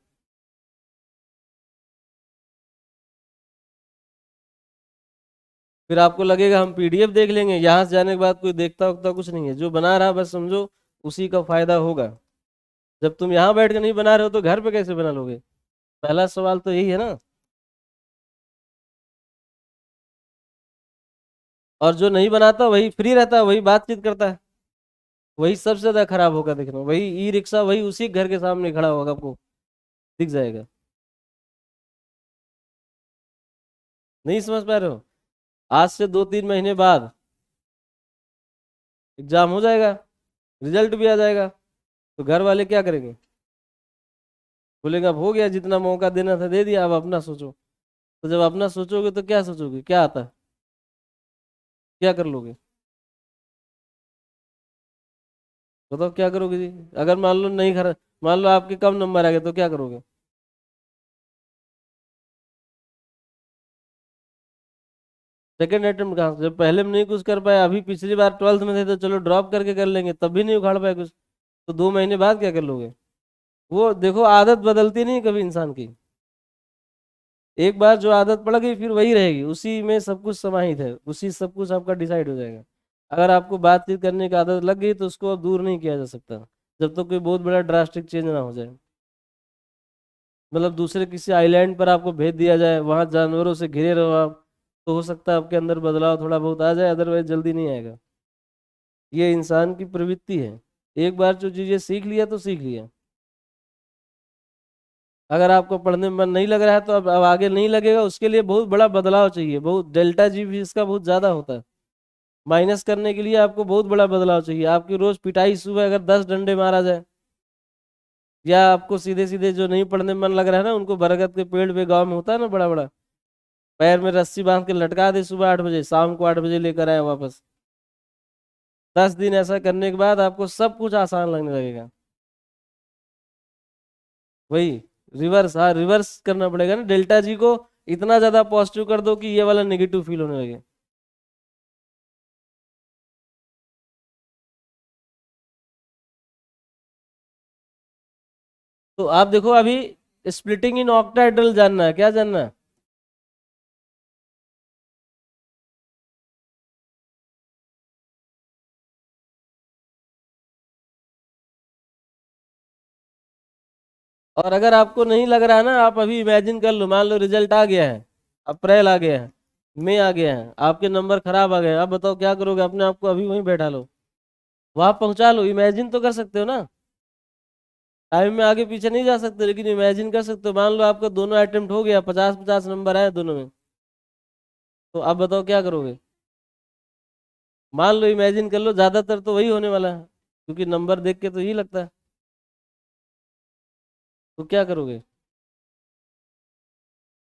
फिर आपको लगेगा हम PDF देख लेंगे, यहाँ से जाने के बाद कोई देखता उगता कुछ नहीं है। जो बना रहा बस समझो उसी का फायदा होगा। जब तुम यहाँ बैठ के नहीं बना रहे हो तो घर पे कैसे बना लोगे? पहला सवाल तो यही है ना। और जो नहीं बनाता वही फ्री रहता है, वही बातचीत करता है, वही सबसे ज्यादा खराब होगा। देखना, वही ई रिक्शा वही उसी घर के सामने खड़ा होगा, आपको दिख जाएगा। नहीं समझ पा रहे हो? आज से 2-3 महीने बाद एग्जाम हो जाएगा, रिजल्ट भी आ जाएगा, तो घर वाले क्या करेंगे? बोलेंगे अब हो गया, जितना मौका देना था दे दिया, अब अपना सोचो। तो जब अपना सोचोगे तो क्या सोचोगे, क्या आता है, क्या कर लोगे? बताओ क्या करोगे जी? अगर मान लो नहीं खरा, मान लो आपके कम नंबर आ गए तो क्या करोगे? सेकेंड अटेम्प्ट कहाँ से? जब पहले में नहीं कुछ कर पाए, अभी पिछली बार 12th में थे तो चलो ड्रॉप करके कर लेंगे, तब भी नहीं उखाड़ पाए कुछ, तो 2 महीने बाद क्या कर लोगे? वो देखो, आदत बदलती नहीं कभी इंसान की। एक बार जो आदत पड़ गई फिर वही रहेगी, उसी में सब कुछ समाहित है, उसी सब कुछ आपका डिसाइड हो जाएगा। अगर आपको बातचीत करने की आदत लग गई तो उसको अब दूर नहीं किया जा सकता, जब तक कोई बहुत बड़ा ड्रास्टिक चेंज ना हो जाए। मतलब दूसरे किसी आइलैंड पर आपको भेज दिया जाए, वहां जानवरों से घिरे रहो आप, तो हो सकता है आपके अंदर बदलाव थोड़ा बहुत आ जाए, अदरवाइज जल्दी नहीं आएगा। ये इंसान की प्रवृत्ति है, एक बार जो चीजें सीख लिया तो सीख लिया। अगर आपको पढ़ने में मन नहीं लग रहा है तो अब आगे नहीं लगेगा, उसके लिए बहुत बड़ा बदलाव चाहिए, बहुत डेल्टा जी भी इसका बहुत ज्यादा होता है। माइनस करने के लिए आपको बहुत बड़ा बदलाव चाहिए। आपकी रोज पिटाई सुबह अगर 10 डंडे मारा जाए, या आपको सीधे सीधे जो नहीं पढ़ने में मन लग रहा है ना, उनको बरगद के पेड़ पे गाँव में होता है ना बड़ा बड़ा, पैर में रस्सी बांध के लटका दे, सुबह 8 बजे, शाम को 8 बजे लेकर आए वापस। 10 दिन ऐसा करने के बाद आपको सब कुछ आसान लगने लगेगा। वही रिवर्स, हाँ रिवर्स करना पड़ेगा ना, डेल्टा जी को इतना ज्यादा पॉजिटिव कर दो कि ये वाला नेगेटिव फील होने लगे। तो आप देखो अभी स्प्लिटिंग इन ऑक्टाहेड्रल जानना है, क्या जानना है? और अगर आपको नहीं लग रहा है ना, आप अभी इमेजिन कर लो, मान लो रिजल्ट आ गया है, अप्रैल आ गया है, मई आ गया है, आपके नंबर खराब आ गए, अब बताओ क्या करोगे? अपने आप को अभी वहीं बैठा लो, वहां पहुंचा लो, इमेजिन तो कर सकते हो ना। टाइम में आगे पीछे नहीं जा सकते, लेकिन इमेजिन कर सकते हो। मान लो आपका दोनों अटेम्प्ट हो गया, 50-50 नंबर आए दोनों में, तो अब बताओ क्या करोगे? मान लो, इमेजिन कर लो, ज्यादातर तो वही होने वाला है, क्योंकि नंबर देख के तो यही लगता है। तो क्या करोगे?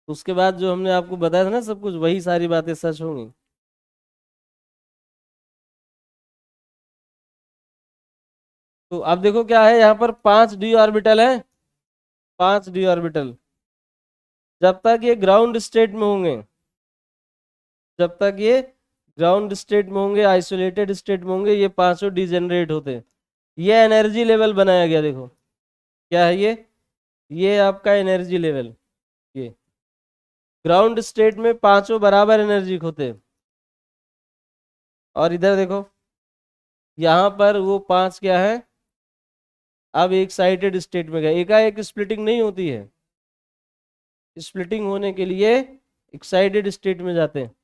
तो उसके बाद जो हमने आपको बताया था ना सब कुछ, वही सारी बातें सच होंगी। तो अब देखो क्या है, यहाँ पर 5d ऑर्बिटल है, 5d ऑर्बिटल। जब तक ये ग्राउंड स्टेट में होंगे, जब तक ये ग्राउंड स्टेट में होंगे, आइसोलेटेड स्टेट में होंगे, ये पांचों डिजेनरेट होते हैं। ये एनर्जी लेवल बनाया गया, देखो क्या है ये आपका एनर्जी लेवल। ये ग्राउंड स्टेट में पांचों बराबर एनर्जी होते हैं। और इधर देखो, यहाँ पर वो पांच क्या है, अब एक साइडेड स्टेट में गए, एकाएक स्प्लिटिंग नहीं होती है। स्प्लिटिंग होने के लिए एक्साइटेड स्टेट में जाते हैं,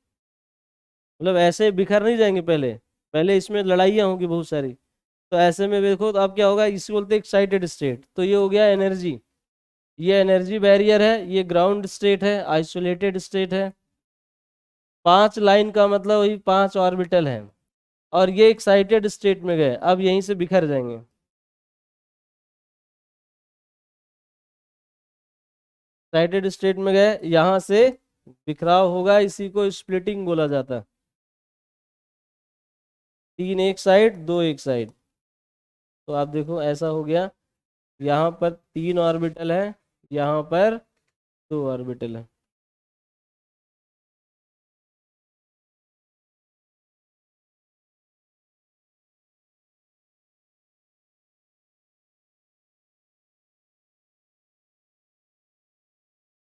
मतलब ऐसे बिखर नहीं जाएंगे, पहले पहले इसमें लड़ाइयाँ होंगी बहुत सारी। तो ऐसे में देखो तो अब क्या होगा, इसी बोलते हैं एक्साइटेड स्टेट। तो ये हो गया एनर्जी, ये एनर्जी बैरियर है, ये ग्राउंड स्टेट है, आइसोलेटेड स्टेट है। 5 लाइन का मतलब वही 5 ऑर्बिटल है। और ये एक्साइटेड स्टेट में गए, अब यहीं से बिखर जाएंगे। एक्साइटेड स्टेट में गए, यहाँ से बिखराव होगा, इसी को स्प्लिटिंग बोला जाता है। 3 एक साइड, 2 एक साइड। तो आप देखो ऐसा हो गया, यहाँ पर 3 ऑर्बिटल है, यहाँ पर 2 ऑर्बिटल है।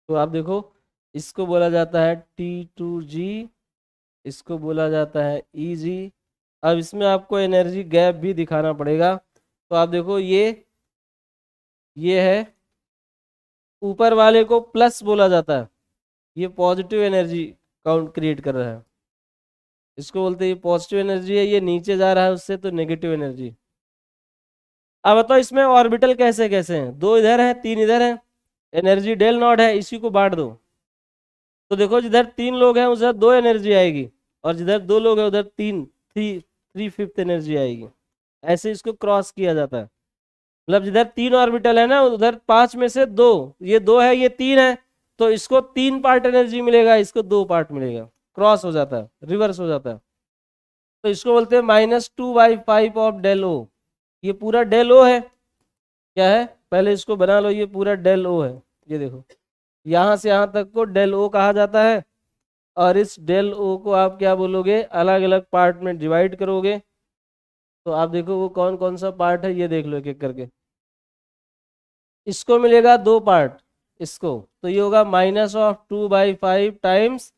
तो आप देखो, इसको बोला जाता है T2G, इसको बोला जाता है EG। अब इसमें आपको एनर्जी गैप भी दिखाना पड़ेगा। तो आप देखो, ये है, ऊपर वाले को प्लस बोला जाता है, ये पॉजिटिव एनर्जी काउंट क्रिएट कर रहा है, इसको बोलते हैं ये पॉजिटिव एनर्जी है। ये नीचे जा रहा है उससे, तो नेगेटिव एनर्जी। अब बताओ इसमें ऑर्बिटल कैसे कैसे हैं, 2 इधर है, 3 इधर है, एनर्जी डेल नॉट है, इसी को बांट दो। तो देखो जिधर 3 लोग हैं उधर 2 एनर्जी आएगी, और जिधर 2 लोग हैं उधर 3/5 एनर्जी आएगी। ऐसे इसको क्रॉस किया जाता है। मतलब जिधर 3 ऑर्बिटल है ना, उधर 5 में से 2, ये 2 है ये 3 है, तो इसको 3 पार्ट एनर्जी मिलेगा, इसको 2 पार्ट मिलेगा, क्रॉस हो जाता है, रिवर्स हो जाता है। तो इसको बोलते हैं -2/5 ऑफ डेल ओ। ये पूरा डेल ओ है, क्या है, पहले इसको बना लो, ये पूरा डेल ओ है। ये देखो, यहाँ से यहाँ तक को डेल ओ कहा जाता है। और इस डेल ओ को आप क्या बोलोगे, अलग अलग पार्ट में डिवाइड करोगे। तो आप देखो वो कौन कौन सा पार्ट है, ये देख लो एक एक करके। इसको मिलेगा 2 पार्ट, इसको, तो ये होगा -2/5 टाइम्स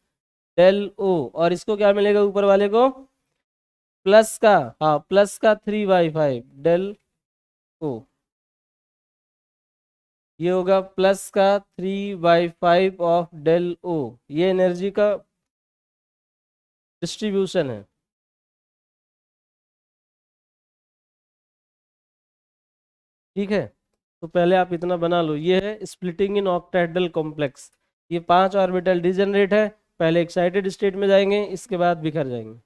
डेल ओ। और इसको क्या मिलेगा ऊपर वाले को, प्लस का, हाँ प्लस का 3/5 डेल ओ, ये होगा प्लस का 3/5 ऑफ डेल ओ, ये एनर्जी का डिस्ट्रीब्यूशन है। ठीक है, तो पहले आप इतना बना लो, ये है स्प्लिटिंग इन ऑक्टाहेड्रल कॉम्प्लेक्स। ये 5 ऑर्बिटल डिजेनरेट है, पहले एक्साइटेड स्टेट में जाएंगे, इसके बाद बिखर जाएंगे।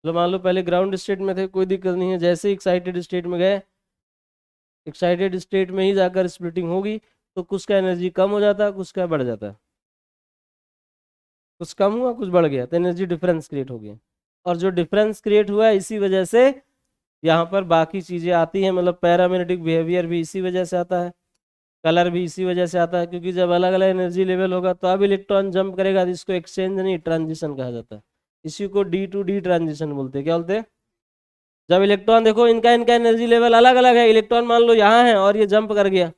तो मान लो पहले ग्राउंड स्टेट में थे, कोई दिक्कत नहीं है, जैसे ही एक्साइटेड स्टेट में गए, एक्साइटेड स्टेट में ही जाकर स्प्लिटिंग होगी, तो कुछ का एनर्जी कम हो जाता है, कुछ का बढ़ जाता है, कुछ कम हुआ कुछ बढ़ गया, तो एनर्जी डिफरेंस क्रिएट हो गया। और जो डिफरेंस क्रिएट हुआ है, इसी वजह से यहाँ पर बाकी चीज़ें आती हैं, मतलब पैरामैग्नेटिक बिहेवियर भी इसी वजह से आता है, कलर भी इसी वजह से आता है, क्योंकि जब अलग अलग एनर्जी लेवल होगा तो अब इलेक्ट्रॉन जंप करेगा, तो इसको एक्सचेंज नहीं ट्रांजिशन कहा जाता है। इसी को डी टू डी ट्रांजिशन बोलते हैं। क्या बोलते हैं? जब इलेक्ट्रॉन, देखो इनका इनका एनर्जी लेवल अलग अलग है, इलेक्ट्रॉन मान लो यहाँ है और ये जंप कर गया,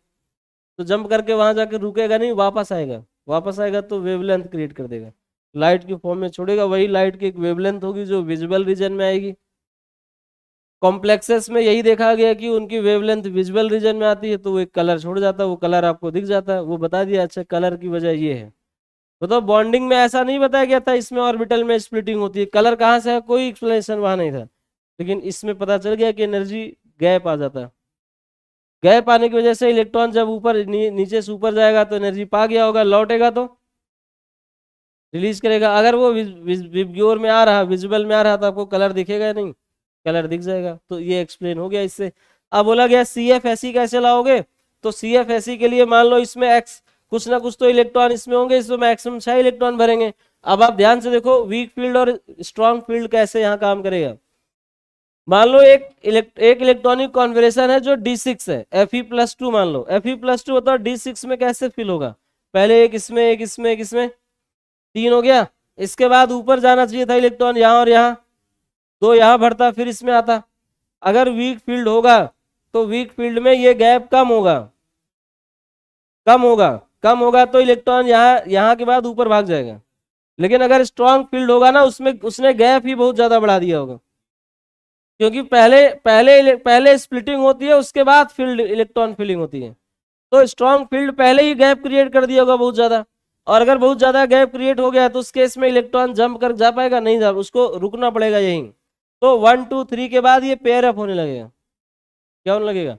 तो जंप करके वहां जाकर रुकेगा नहीं, वापस आएगा, वापस आएगा तो वेवलेंथ क्रिएट कर देगा, लाइट की फॉर्म में छोड़ेगा, वही लाइट की एक वेवलेंथ होगी जो विजुअल रीजन में आएगी। कॉम्प्लेक्सेस में यही देखा गया कि उनकी वेवलेंथ विजुअल रीजन में आती है, तो वो एक कलर छोड़ जाता है, वो कलर आपको दिख जाता है, वो बता दिया। अच्छा, कलर की वजह ये है। तो बॉन्डिंग में ऐसा नहीं बताया गया था इसमें ऑर्बिटल में स्प्लिटिंग होती है, कलर कहाँ से है कोई एक्सप्लेनेशन वहां नहीं था, लेकिन इसमें पता चल गया कि एनर्जी गैप आ जाता है। गैप आने की वजह से इलेक्ट्रॉन जब ऊपर नीचे से ऊपर जाएगा तो एनर्जी पा गया होगा, लौटेगा तो रिलीज करेगा। अगर वो विब्ग्योर में आ रहा, विजुअल में आ रहा, तो आपको कलर दिखेगा नहीं, कलर दिख जाएगा। तो ये एक्सप्लेन हो गया इससे। अब बोला गया CFSE कैसे लाओगे, तो CFSE के लिए मान लो इसमें एक्स कुछ ना कुछ तो इलेक्ट्रॉन इसमें होंगे, इसमें मैक्सिमम 6 इलेक्ट्रॉन भरेंगे। अब आप ध्यान से देखो वीक फील्ड और स्ट्रॉन्ग फील्ड कैसे यहाँ काम करेगा। मान लो एक इलेक्ट्रॉनिक कॉन्फिगरेशन है जो D6 है, Fe+2 मान लो, Fe+2 बताओ D6 में कैसे फिल होगा। पहले एक इसमें, एक इसमें, एक इसमें, 3 हो गया। इसके बाद ऊपर जाना चाहिए था इलेक्ट्रॉन यहाँ और यहाँ, 2 यहाँ भरता फिर इसमें आता। अगर वीक फील्ड होगा तो वीक फील्ड में ये गैप कम होगा, कम होगा, कम होगा तो इलेक्ट्रॉन यहाँ के बाद ऊपर भाग जाएगा। लेकिन अगर स्ट्रॉन्ग फील्ड होगा ना, उसमें उसने गैप ही बहुत ज्यादा बढ़ा दिया होगा, क्योंकि पहले पहले पहले स्प्लिटिंग होती है, उसके बाद फील्ड इलेक्ट्रॉन फिलिंग होती है। तो स्ट्रॉन्ग फील्ड पहले ही गैप क्रिएट कर दिया होगा बहुत ज्यादा, और अगर बहुत ज्यादा गैप क्रिएट हो गया तो उस केस में इलेक्ट्रॉन जंप कर जा पाएगा नहीं, जा उसको रुकना पड़ेगा यहीं। तो 1 2 3 के बाद ये पेयर अप होने लगेगा। क्या होने लगेगा?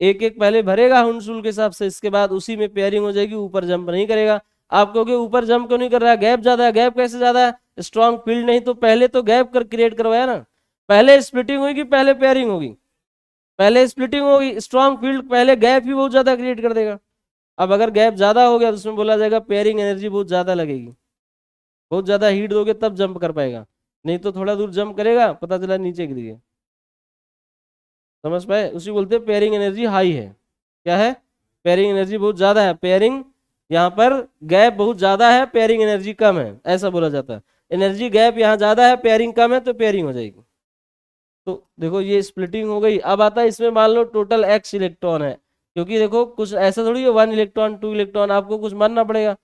एक एक पहले भरेगा हुंसुल के हिसाब से, इसके बाद उसी में पेयरिंग हो जाएगी, ऊपर जंप नहीं करेगा। आप कहोगे ऊपर जंप क्यों नहीं कर रहा है, गैप ज्यादा है। गैप कैसे ज्यादा है? स्ट्रॉन्ग फील्ड नहीं तो पहले तो गैप कर क्रिएट करवाया ना। पहले स्प्लिटिंग होगी पहले पेयरिंग होगी? पहले स्प्लिटिंग होगी, स्ट्रॉन्ग फील्ड पहले गैप ही बहुत ज्यादा क्रिएट कर देगा। अब अगर गैप ज्यादा हो गया तो उसमें बोला जाएगा पेयरिंग एनर्जी बहुत ज्यादा लगेगी, बहुत ज्यादा हीट दोगे तब जंप कर पाएगा, नहीं तो थोड़ा दूर जंप करेगा, पता चला नीचे गिर गया। समझ पाए? उसी बोलते हैं पेयरिंग एनर्जी हाई है। क्या है? पेयरिंग एनर्जी बहुत ज्यादा है, पेयरिंग यहाँ पर गैप बहुत ज्यादा है, पेयरिंग एनर्जी कम है, ऐसा बोला जाता है। एनर्जी गैप यहाँ ज्यादा है, पेयरिंग कम है, तो पेयरिंग हो जाएगी। तो देखो ये स्प्लिटिंग हो गई। अब आता है इसमें मान लो टोटल x इलेक्ट्रॉन है, क्योंकि देखो कुछ ऐसा थोड़ी है 1 इलेक्ट्रॉन 2 इलेक्ट्रॉन, आपको कुछ मानना पड़ेगा।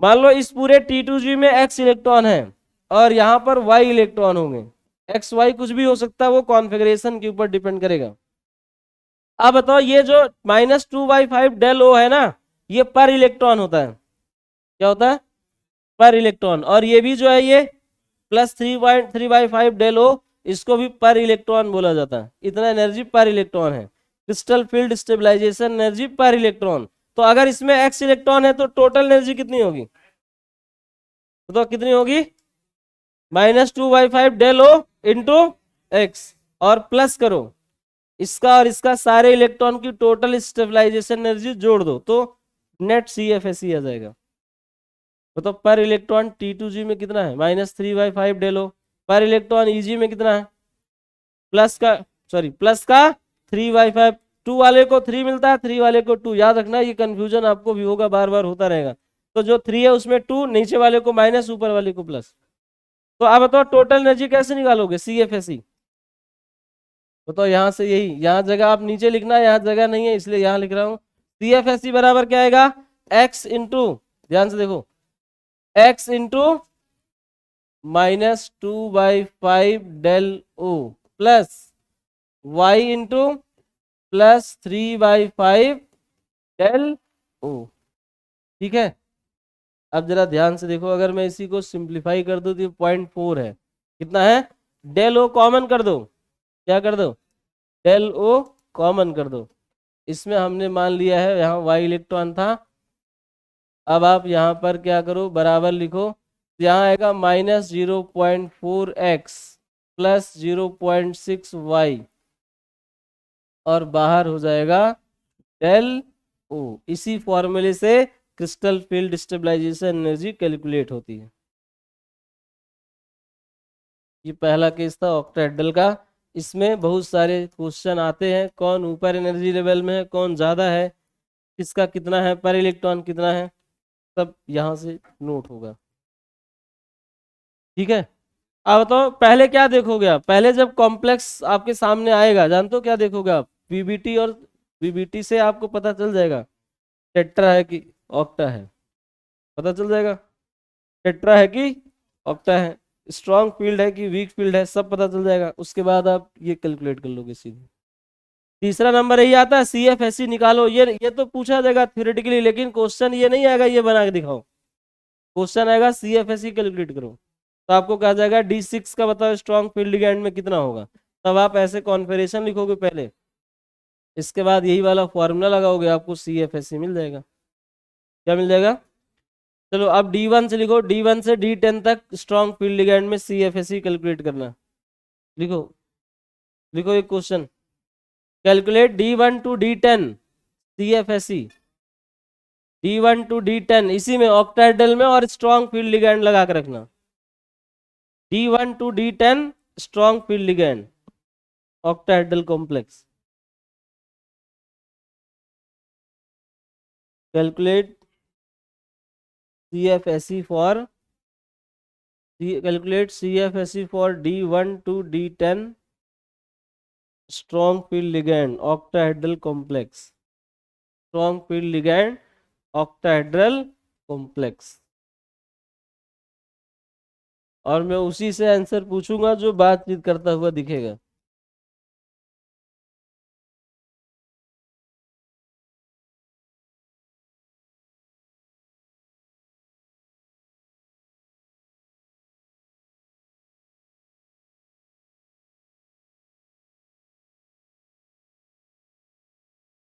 मान लो इस पूरे T2G में x इलेक्ट्रॉन है और यहाँ पर y इलेक्ट्रॉन होंगे, x y कुछ भी हो सकता है, वो कॉन्फ़िगरेशन के ऊपर डिपेंड करेगा। अब बताओ ये जो -2/5 डेल O है ना, ये पर इलेक्ट्रॉन होता है। क्या होता है? पर इलेक्ट्रॉन। और ये भी जो है ये +3/5 डेल O, इसको भी पर इलेक्ट्रॉन बोला जाता है। इतना एनर्जी पर इलेक्ट्रॉन है। क्रिस्टल फील्ड स्टेबलाइजेशन एनर्जी पर इलेक्ट्रॉन। तो अगर इसमें x इलेक्ट्रॉन है तो टोटल एनर्जी कितनी होगी? तो कितनी होगी? -2/5 डेल O इंटू एक्स, और प्लस करो इसका और इसका सारे इलेक्ट्रॉन की टोटल स्टेबलाइजेशन एनर्जी जोड़ दो, तो नेट CFSE आ जाएगा। तो पर इलेक्ट्रॉन T2G में कितना है? -3/5 डेल O। पर इलेक्ट्रॉन EG में कितना है? प्लस का 3/5। 2 वाले को 3 मिलता है, 3 वाले को 2। याद रखना, ये कंफ्यूजन आपको भी होगा, बार बार होता रहेगा। तो जो 3 है उसमें 2, नीचे वाले को माइनस, ऊपर वाले को प्लस। तो अब बताओ टोटल एनर्जी कैसे निकालोगे CFSE? तो यहाँ से यही, यहाँ जगह आप नीचे लिखना, यहाँ जगह नहीं है इसलिए यहाँ लिख रहा हूँ। CFSE बराबर क्या आएगा? x इंटू, ध्यान से देखो, x into -2/5 del O plus y into +3/5 del O. ठीक है, अब जरा ध्यान से देखो, अगर मैं इसी को सिंप्लीफाई कर दूं तो 0.4 है, कितना है, डेल ओ कॉमन कर दो, क्या कर दो, डेल ओ कॉमन कर दो। इसमें हमने मान लिया है यहाँ y इलेक्ट्रॉन था, अब आप यहाँ पर क्या करो, बराबर लिखो, यहाँ आएगा -0.4x प्लस 0.6y और बाहर हो जाएगा डेल ओ। इसी फॉर्मूले से crystal field stabilisation energy calculate होती है। ये पहला केस था ऑक्टाहेड्रल का। इसमें बहुत सारे क्वेश्चन आते हैं, कौन ऊपर एनर्जी लेवल में है, कौन ज़्यादा है, किसका कितना है, पर इलेक्ट्रॉन कितना है, सब यहाँ से नोट होगा। ठीक है, अब तो पहले क्या देखोगे आप, पहले जब कॉम्प्लेक्स आपके सामने आएगा, जानते हो क्या देखोगे आप, वीबीटी, और वीबीटी से आपको पता चल जाएगा टेट्रा है कि ऑक्टा है, पता चल जाएगा टेट्रा है कि ऑक्टा है, स्ट्रॉन्ग फील्ड है कि वीक फील्ड है, सब पता चल जाएगा। उसके बाद आप ये कैलकुलेट कर लोगे सीधे। तीसरा नंबर यही आता है, सी एफ एस सी निकालो। ये तो पूछा जाएगा थ्योरेटिकली, लेकिन क्वेश्चन ये नहीं आएगा ये बना के दिखाओ, क्वेश्चन आएगा C F S E calculate करो। तो आपको कहा जाएगा D6 का बताओ स्ट्रॉन्ग फील्ड लिगैंड में कितना होगा, तब आप ऐसे कॉन्फिगरेशन लिखोगे पहले, इसके बाद यही वाला फॉर्मूला लगाओगे, आपको सी एफ एस सी मिल जाएगा। क्या मिल जाएगा, चलो अब D1 से लिखो, D1 से D10 तक स्ट्रॉन्ग फील्ड लिगैंड में C F S E calculate करना। लिखो, लिखो एक question, calculate D1 to D10 C F S E, D1 to D10 इसी में ऑक्टाहेड्रल में, और स्ट्रॉन्ग फील्ड लिगैंड लगा के रखना, D1 to D10 strong field ligand octahedral complex. Calculate CFSE for, calculate CFSE for D1 to D10 strong field ligand octahedral complex, strong field ligand octahedral complex. और मैं उसी से answer पूछूंगा जो बातचीत करता हुआ दिखेगा।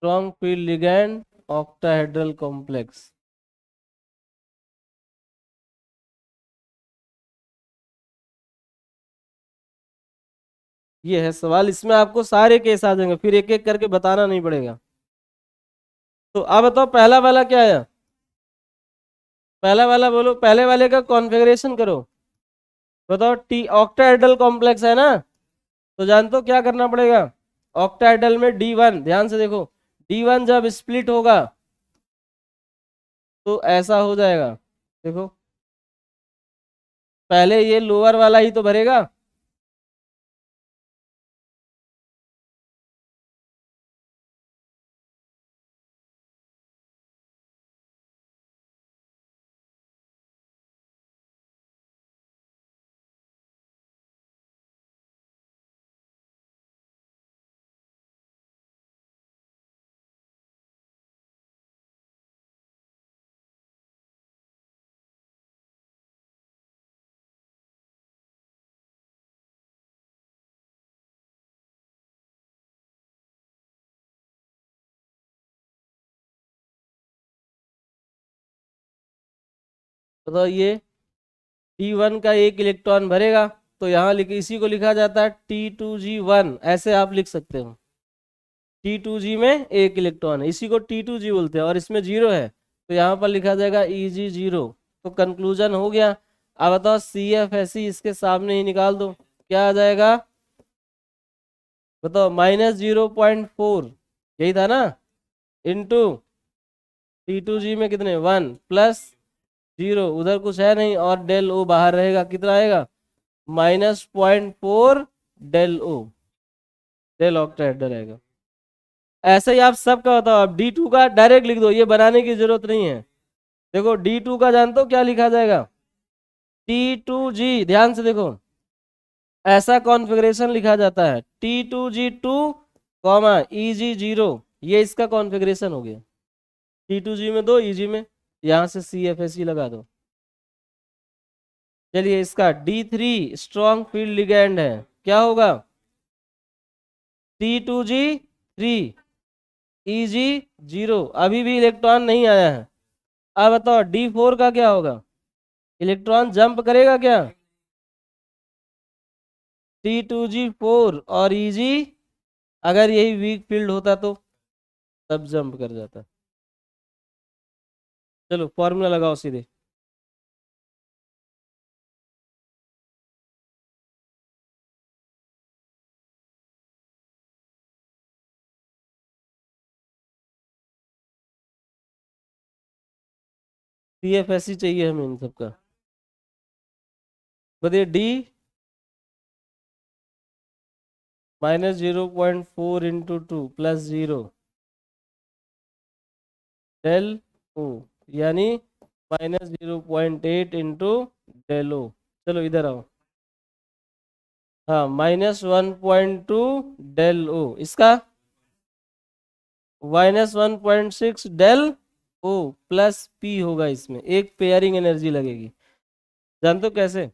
Strong field ligand octahedral complex, ये है सवाल। इसमें आपको सारे केस आ जाएंगे, फिर एक एक करके बताना नहीं पड़ेगा। तो अब बताओ पहला वाला क्या है, पहला वाला बोलो, पहले वाले का कॉन्फ़िगरेशन करो, बताओ। टी ऑक्टाहेड्रल कॉम्प्लेक्स है ना, तो जानते हो क्या करना पड़ेगा, ऑक्टाहेड्रल में D1, ध्यान से देखो, D1 जब स्प्लिट होगा तो ऐसा हो जाएगा, देखो पहले ये लोअर वाला ही तो भरेगा, तो ये T1 का एक इलेक्ट्रॉन भरेगा, तो यहाँ लिखे, इसी को लिखा जाता है T2G1, ऐसे आप लिख सकते हो, T2G में एक इलेक्ट्रॉन है, इसी को T2G बोलते हैं, और इसमें जीरो है, तो यहाँ पर लिखा जाएगा Eg0। तो कंक्लूजन हो गया। अब बताओ CFSE इसके सामने ही निकाल दो, क्या आ जाएगा, बताओ, -0.4, यही था ना, इंटू T2G में कितने 1 प्लस 0, उधर कुछ है नहीं, और डेल ओ बाहर रहेगा, कितना आएगा, -0.4 डेल ओ, डेल ऑक्टाहेड्रल रहेगा। ऐसे ही आप सबका बताओ, अब D2 का डायरेक्ट लिख दो, ये बनाने की जरूरत नहीं है। देखो D2 का जानते हो क्या लिखा जाएगा, T2G, ध्यान से देखो, ऐसा कॉन्फ़िगरेशन लिखा जाता है T2G2 कॉमा EG0, ये इसका कॉन्फ़िगरेशन हो गया। T2G में दो, EG में, यहां से CFSE लगा दो। चलिए इसका D3 स्ट्रॉन्ग फील्ड लिगैंड है, क्या होगा? T2G3 EG0, अभी भी इलेक्ट्रॉन नहीं आया है। अब बताओ D4 का क्या होगा? इलेक्ट्रॉन जंप करेगा क्या? T2G4 और EG, अगर यही वीक फील्ड होता तो तब जंप कर जाता। चलो फॉर्मूला लगाओ सीधे। CFSE चाहिए हमें इन सबका। बताइए D -0.4 × 2 + 0 डेल O, यानी -0.8 × डेल O। चलो इधर आओ, हाँ -1.2 डेल O, इसका -1.6 डेल O प्लस P होगा, इसमें एक पेयरिंग एनर्जी लगेगी। जानते हो कैसे?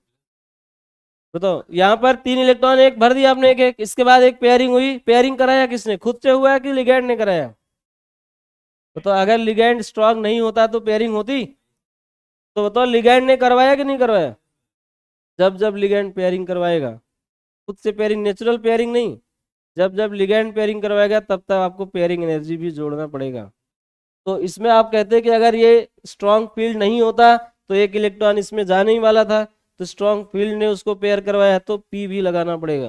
बताओ, यहाँ पर 3 इलेक्ट्रॉन एक भर दिया आपने, एक एक, इसके बाद एक पेयरिंग हुई, पेयरिंग कराया किसने? खुद से हुआ है कि लिगैंड ने कराया? तो अगर लिगैंड स्ट्रांग नहीं होता तो पेयरिंग होती? तो बताओ लिगैंड ने करवाया कि नहीं करवाया? जब जब लिगैंड पेयरिंग करवाएगा, खुद से पेयरिंग, नेचुरल पेयरिंग नहीं, जब जब लिगैंड पेयरिंग करवाएगा तब तक आपको पेयरिंग एनर्जी भी जोड़ना पड़ेगा। तो इसमें आप कहते हैं कि अगर ये स्ट्रांग फील्ड नहीं होता तो एक इलेक्ट्रॉन इसमें जाने ही वाला था, तो स्ट्रांग फील्ड ने उसको पेयर करवाया तो पी भी लगाना पड़ेगा।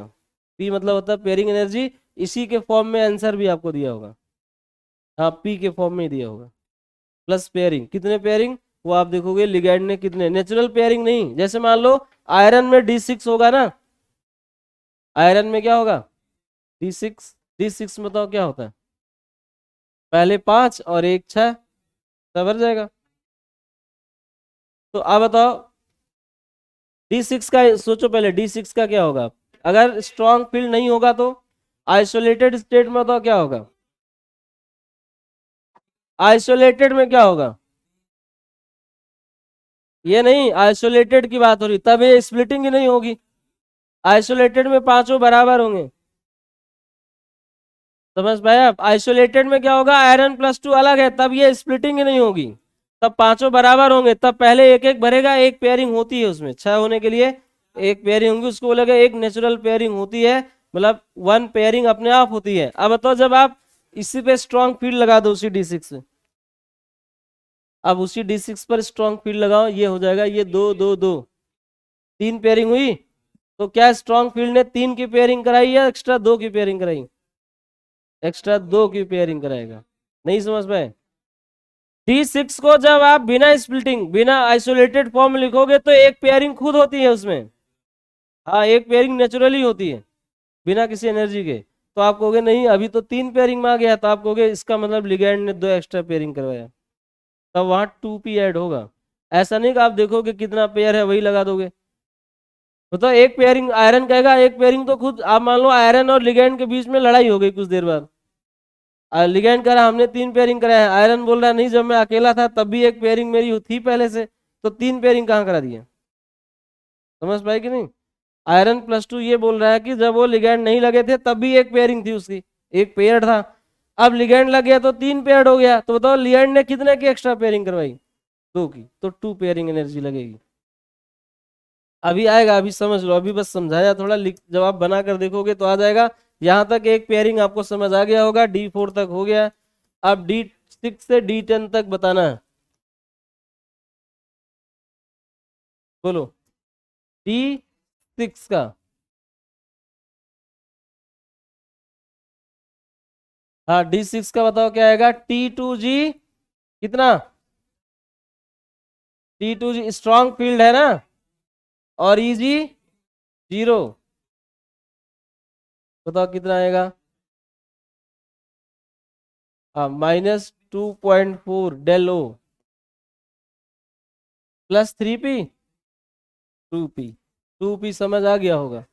पी मतलब होता है पेयरिंग एनर्जी, इसी के फॉर्म में आंसर भी आपको दिया होगा। हाँ पी के फॉर्म में ही दिया होगा, प्लस पेयरिंग, कितने पेयरिंग वो आप देखोगे लिगैंड ने कितने, नेचुरल पेयरिंग नहीं। जैसे मान लो आयरन में D6 होगा ना, आयरन में क्या होगा? D6, D6 बताओ क्या होता है? पहले 5 और एक 6, सब भर जाएगा। तो अब बताओ D6 का सोचो, पहले D6 का क्या होगा? अगर स्ट्रॉन्ग फील्ड नहीं होगा तो आइसोलेटेड स्टेट में तो क्या होगा? आइसोलेटेड में क्या होगा? ये नहीं, आइसोलेटेड की बात हो रही, तब ये स्प्लिटिंग ही नहीं होगी। आइसोलेटेड में पांचों बराबर होंगे, समझ पाए आप? आइसोलेटेड में क्या होगा? आयरन +2 अलग है, तब ये स्प्लिटिंग ही नहीं होगी, तब पांचों बराबर होंगे, तब पहले एक एक भरेगा, एक पेयरिंग होती है उसमें, 6 होने के लिए एक पेयरिंग होगी, उसको बोलेगा एक नेचुरल पेयरिंग होती है, मतलब 1 पेयरिंग अपने आप होती है। अब बताओ जब आप इसी पे स्ट्रॉन्ग फील्ड लगा दो उसी D6 में, अब उसी D6 पर स्ट्रॉन्ग फील्ड लगाओ, ये हो जाएगा, ये 2 2 2, 3 पेयरिंग हुई। तो क्या स्ट्रॉन्ग फील्ड ने 3 की पेयरिंग कराई या एक्स्ट्रा 2 की पेयरिंग कराई? एक्स्ट्रा 2 की पेयरिंग कराएगा। नहीं समझ पाए? D6 को जब आप बिना स्प्लिटिंग, बिना आइसोलेटेड फॉर्म में लिखोगे तो एक पेयरिंग खुद होती है उसमें, हाँ एक पेयरिंग नेचुरली होती है बिना किसी एनर्जी के। तो आप कहोगे नहीं अभी तो 3 पेयरिंग में आ गया, तो आप कहोगे इसका मतलब लिगैंड ने 2 एक्स्ट्रा पेयरिंग करवाया, तब वहां 2p ऐड होगा। ऐसा नहीं कि आप देखोगे कितना पेयर है वही लगा दोगे। तो एक पेयरिंग आयरन कहेगा, एक पेयरिंग तो खुद, आप मान लो आयरन और लिगैंड के बीच में लड़ाई हो गई कुछ देर बाद, लिगैंड कह रहा हमने 3 पेयरिंग कराया है, आयरन बोल रहा है नहीं जब मैं अकेला था तब भी एक पेयरिंग मेरी थी पहले से, तो 3 पेयरिंग कहाँ करा दिया? समझ पाए कि नहीं? आयरन +2 ये बोल रहा है कि जब वो लिगैंड नहीं लगे थे तब भी एक पेयरिंग थी उसकी, एक पेयर था, अब लिगैंड लग गया तो 3 पेयर हो गया, तो बताओ लिगैंड ने कितने की एक्स्ट्रा पेयरिंग करवाई? 2 की, तो 2 पेयरिंग एनर्जी लगेगी। अभी आएगा, अभी समझ लो, अभी बस समझाया थोड़ा, जब आप बना कर देखोगे तो आ जाएगा। यहां तक एक पेयरिंग आपको समझ आ गया होगा, D4 तक हो गया, अब D6 से D10 तक बताना है। बोलो D6 का, हाँ D6 का बताओ क्या आएगा? T2G कितना? T2G स्ट्रॉन्ग फील्ड है ना, और EG0, बताओ कितना आएगा? हाँ -2.4 del O plus 3p, 2p समझ आ गया होगा?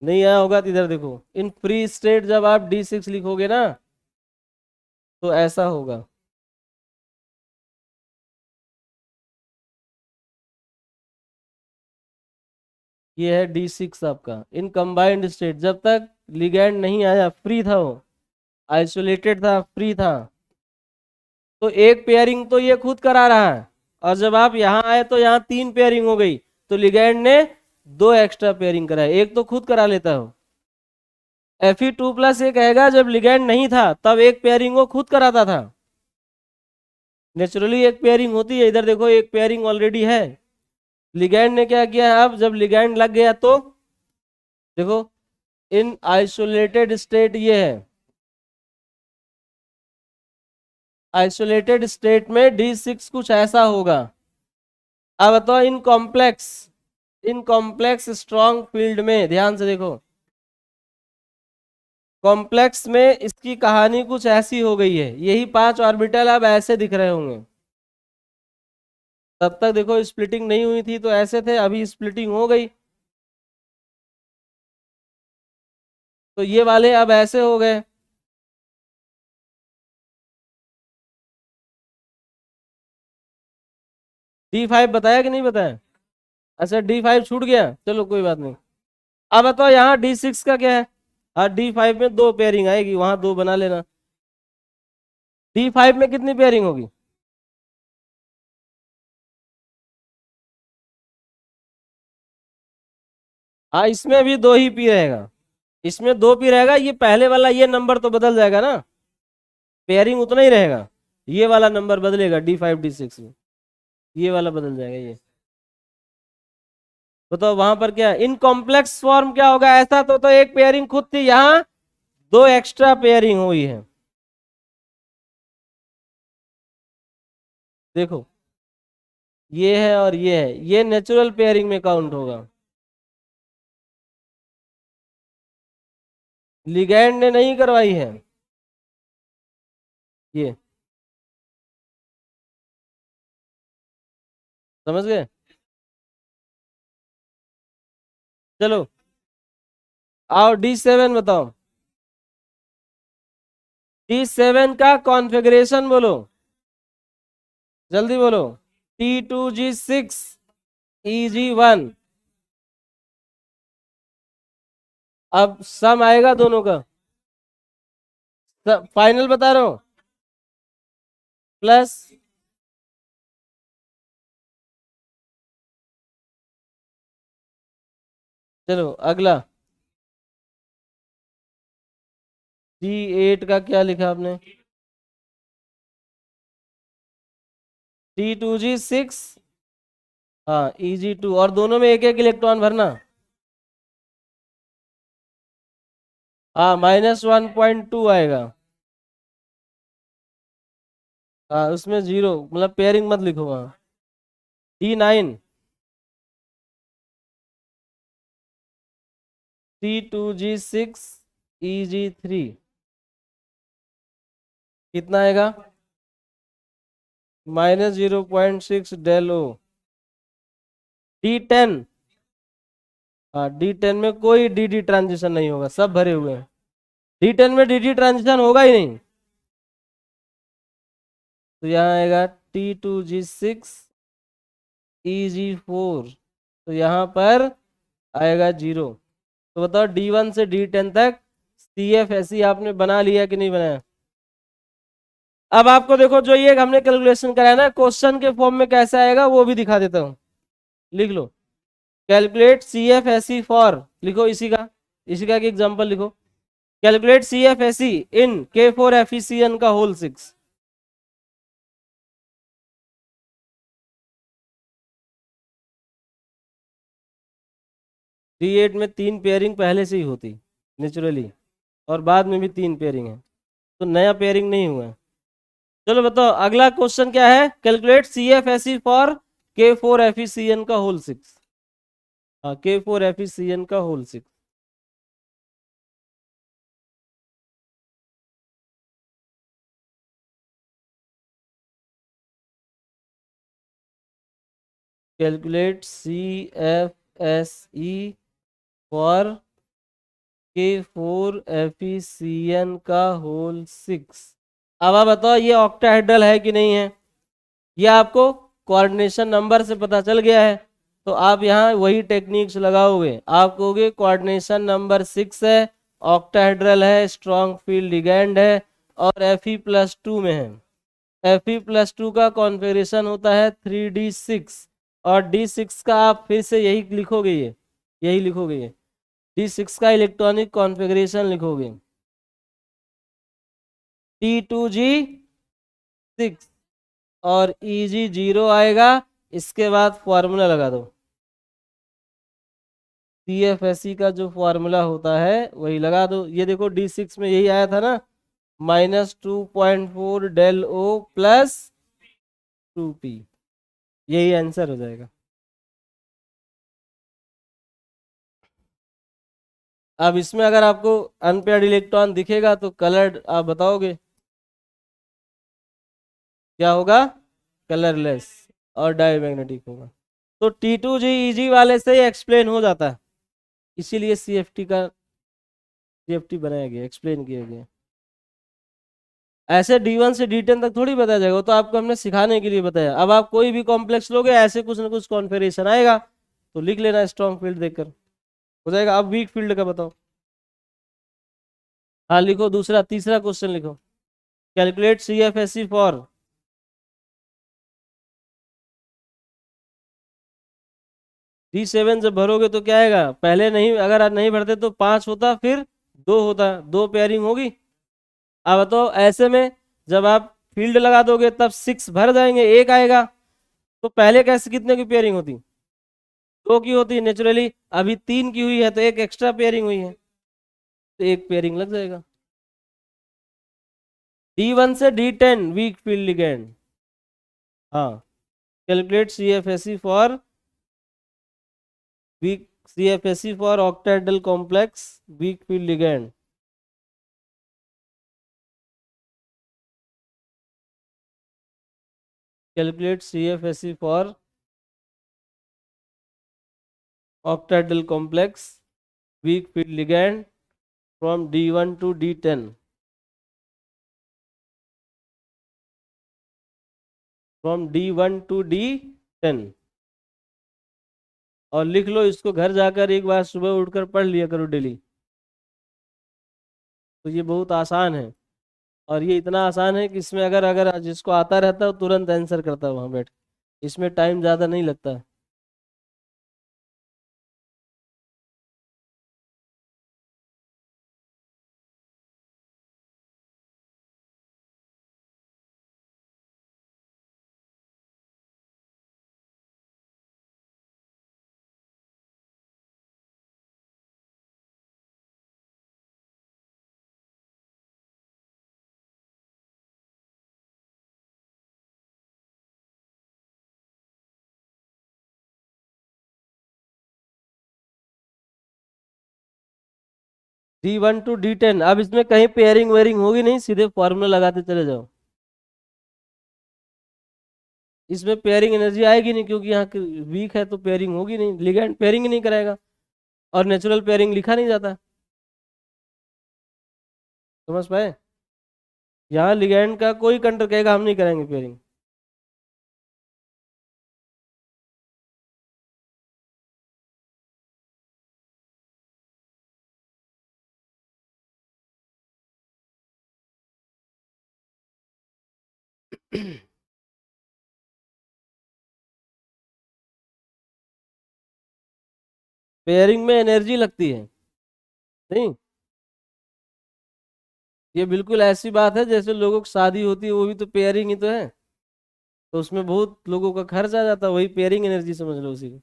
नहीं आया होगा तो इधर देखो, इन फ्री स्टेट जब आप D6 लिखोगे ना तो ऐसा होगा। ये है D6 आपका इन कंबाइंड स्टेट, जब तक लिगैंड नहीं आया, फ्री था वो, आइसोलेटेड था, फ्री था, तो एक पेयरिंग तो ये खुद करा रहा है, और जब आप यहाँ आए तो यहाँ 3 पेयरिंग हो गई, तो लिगैंड ने 2 एक्स्ट्रा पेयरिंग कराए, एक तो खुद करा लेता हो। Fe2+ ये कहेगा जब लिगैंड नहीं था तब एक पेयरिंग वो खुद कराता था, नेचुरली एक पेयरिंग होती है। इधर देखो एक पेयरिंग ऑलरेडी है, लिगैंड ने क्या किया है, अब जब लिगैंड लग गया तो देखो इन आइसोलेटेड स्टेट ये है, आइसोलेटेड स्टेट में D6 कुछ ऐसा होगा। अब बताओ इन कॉम्प्लेक्स स्ट्रॉन्ग फील्ड में ध्यान से देखो, कॉम्प्लेक्स में इसकी कहानी कुछ ऐसी हो गई है, यही 5 ऑर्बिटल अब ऐसे दिख रहे होंगे। तब तक देखो स्प्लिटिंग नहीं हुई थी तो ऐसे थे, अभी स्प्लिटिंग हो गई तो ये वाले अब ऐसे हो गए। D5 बताया कि नहीं बताया? अच्छा D5 छूट गया, चलो कोई बात नहीं। अब बताओ यहाँ D6 का क्या है? हाँ D5 में 2 पेयरिंग आएगी, वहां 2 बना लेना। D5 में कितनी पेयरिंग होगी? हाँ इसमें भी 2 ही पी रहेगा, इसमें 2 पी रहेगा, ये पहले वाला ये नंबर तो बदल जाएगा ना, पेयरिंग उतना ही रहेगा, ये वाला नंबर बदलेगा D5 D6 में, ये वाला बदल जाएगा ये। तो वहां पर क्या इन कॉम्प्लेक्स फॉर्म क्या होगा, ऐसा तो एक पेयरिंग खुद थी, यहाँ 2 एक्स्ट्रा पेयरिंग हुई है। देखो ये है और ये है, ये नेचुरल पेयरिंग में काउंट होगा, लिगैंड ने नहीं करवाई है ये, समझ गए? चलो आओ D7 बताओ, D7 का कॉन्फ़िगरेशन बोलो, जल्दी बोलो। T2G6 EG1, अब सम आएगा दोनों का, फाइनल बता रहा हूं, प्लस चलो अगला D8 का क्या लिखा आपने? T2G6 हाँ EG2, और दोनों में एक एक इलेक्ट्रॉन भरना। हाँ -1.2 आएगा। हाँ उसमें 0, मतलब पेयरिंग मत लिखो वहाँ। D9 T2G6 EG3 कितना आएगा? -0.6 डेल ओ। D10 हाँ D10 में कोई DD ट्रांजिशन नहीं होगा, सब भरे हुए हैं, D10 में DD ट्रांजिशन होगा ही नहीं, तो यहाँ आएगा T2G6 EG4, तो यहाँ पर आएगा 0। तो बताओ D1 से D10 तक CFSE आपने बना लिया कि नहीं बनाया? अब आपको देखो जो ये हमने कैलकुलेशन कराया ना, क्वेश्चन के फॉर्म में कैसे आएगा वो भी दिखा देता हूँ, लिख लो। कैलकुलेट CFSE फॉर, लिखो इसी का एक एग्जांपल लिखो। कैलकुलेट CFSE इन K4FeCN का होल 6। D8 में 3 पेयरिंग पहले से ही होती नेचुरली, और बाद में भी 3 पेयरिंग है, तो नया पेयरिंग नहीं हुआ है। चलो बताओ अगला क्वेश्चन क्या है, कैलकुलेट CFSE फॉर K4FeCN का होल 6। हाँ K4FeCN का whole 6। Calculate CFSE for K4FeCN का होल 6। अब आप बताओ ये ऑक्टाहेड्रल है कि नहीं है। ये आपको कोऑर्डिनेशन नंबर से पता चल गया है, तो आप यहाँ वही टेक्निक्स लगाओगे। आप कहोगे कोऑर्डिनेशन नंबर 6 है, ऑक्टाहेड्रल है, स्ट्रॉन्ग फील्ड लिगैंड है और Fe+2 में है। Fe+2 का कॉन्फ़िगरेशन होता है 3D6 और D6 का आप फिर से यही लिखोगे, ये यही लिखोगे, ये D6 का इलेक्ट्रॉनिक कॉन्फ़िगरेशन लिखोगे T2G6 और Eg0 आएगा। इसके बाद फॉर्मूला लगा दो, CFSE का जो फॉर्मूला होता है वही लगा दो। ये देखो D6 में यही आया था ना, -2.4 डेल O प्लस 2P, यही आंसर हो जाएगा। अब इसमें अगर आपको अनपेयर्ड इलेक्ट्रॉन दिखेगा तो कलर्ड आप बताओगे क्या होगा, कलरलेस और डायमैग्नेटिक होगा। तो T2G वाले से ही एक्सप्लेन हो जाता है, इसीलिए CFT बनाया गया, एक्सप्लेन किया गया। ऐसे D1 से D10 तक थोड़ी बताया जाएगा, वो तो आपको हमने सिखाने के लिए बताया। अब आप कोई भी कॉम्प्लेक्स लोगे ऐसे कुछ ना कुछ कॉन्फ़िगरेशन आएगा तो लिख लेना स्ट्रॉन्ग फील्ड देखकर हो जाएगा। अब वीक फील्ड का बताओ। हाँ लिखो, दूसरा तीसरा क्वेश्चन लिखो, कैलकुलेट CFSE फॉर D7 जब भरोगे तो क्या आएगा, पहले नहीं, अगर आज नहीं भरते तो 5 होता, फिर 2 होता, 2 पेयरिंग होगी। अब बताओ ऐसे में जब आप फील्ड लगा दोगे तब 6 भर जाएंगे, एक आएगा। तो पहले कैसे कितने की पेयरिंग होती, 2 की होती नेचुरली। अभी 3 की हुई है तो एक एक्स्ट्रा पेयरिंग हुई है, तो एक पेयरिंग लग जाएगा। D1 से D10 वीक फील्ड लिगेंड। हाँ, calculate CFSE for weak, CFSE for octahedral complex weak field ligand. Calculate CFSE for octahedral complex weak field ligand from D1 to D10, from D1 to D10। और लिख लो इसको, घर जाकर एक बार सुबह उठकर पढ़ लिया करो डेली। तो ये बहुत आसान है, और ये इतना आसान है कि इसमें अगर अगर जिसको आता रहता है वो तुरंत आंसर करता है वहां बैठ के। इसमें टाइम ज़्यादा नहीं लगता। D1 to D10, अब इसमें कहीं पेयरिंग वेयरिंग होगी नहीं, सीधे फॉर्मूला लगाते चले जाओ। इसमें पेयरिंग एनर्जी आएगी नहीं, क्योंकि यहाँ वीक है तो पेयरिंग होगी नहीं, लिगैंड पेयरिंग ही नहीं कराएगा, और नेचुरल पेयरिंग लिखा नहीं जाता। समझ पाए, यहाँ लिगैंड का कोई कंट्रोल कहेगा हम नहीं करेंगे पेयरिंग। पेयरिंग में एनर्जी लगती है नहीं, ये बिल्कुल ऐसी बात है जैसे लोगों की शादी होती है, वो भी तो पेयरिंग ही तो है। तो उसमें बहुत लोगों का खर्च आ जाता है, वही पेयरिंग एनर्जी समझ लो उसी को।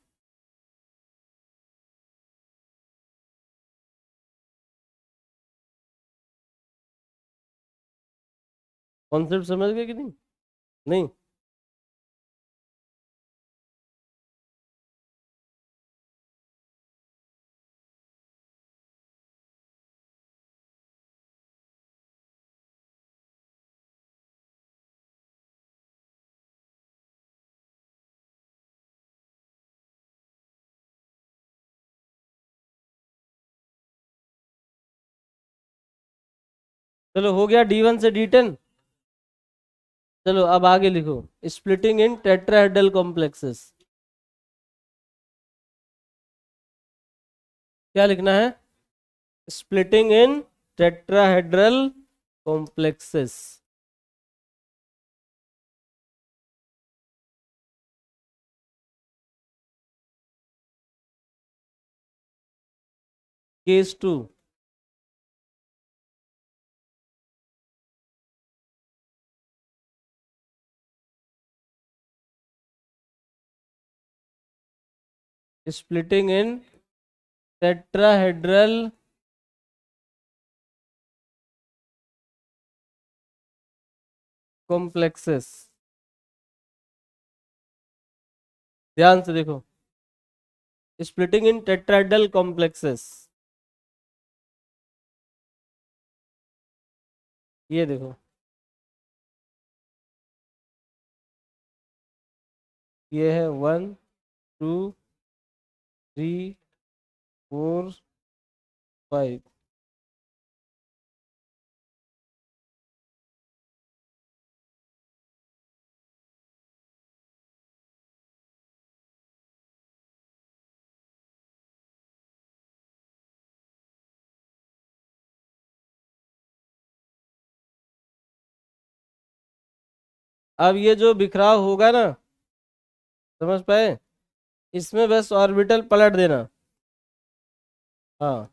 कॉन्सेप्ट समझ गए कि नहीं? नहीं। चलो हो गया D1 से D10। चलो अब आगे लिखो, स्प्लिटिंग इन टेट्राहेड्रल कॉम्प्लेक्सेस। क्या लिखना है? स्प्लिटिंग इन टेट्राहेड्रल कॉम्प्लेक्सेस। केस 2। स्प्लिटिंग इन टेट्राहेड्रल कॉम्प्लेक्सेस। ध्यान से देखो, स्प्लिटिंग इन टेट्राहेड्रल कॉम्प्लेक्सेस, ये देखो, ये है 1 2 3 4 5। अब ये जो बिखराव होगा ना, समझ पाए, इसमें बस ऑर्बिटल पलट देना। हाँ,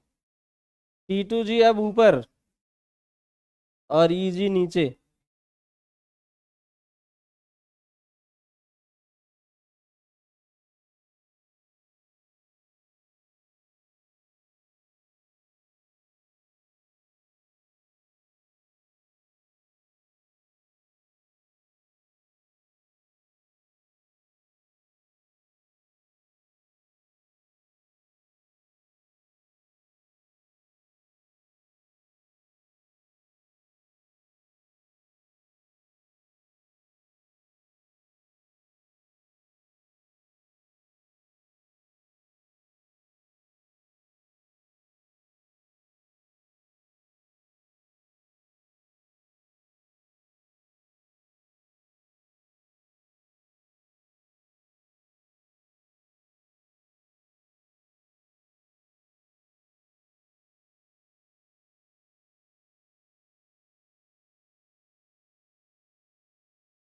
T2G अब ऊपर और EG नीचे।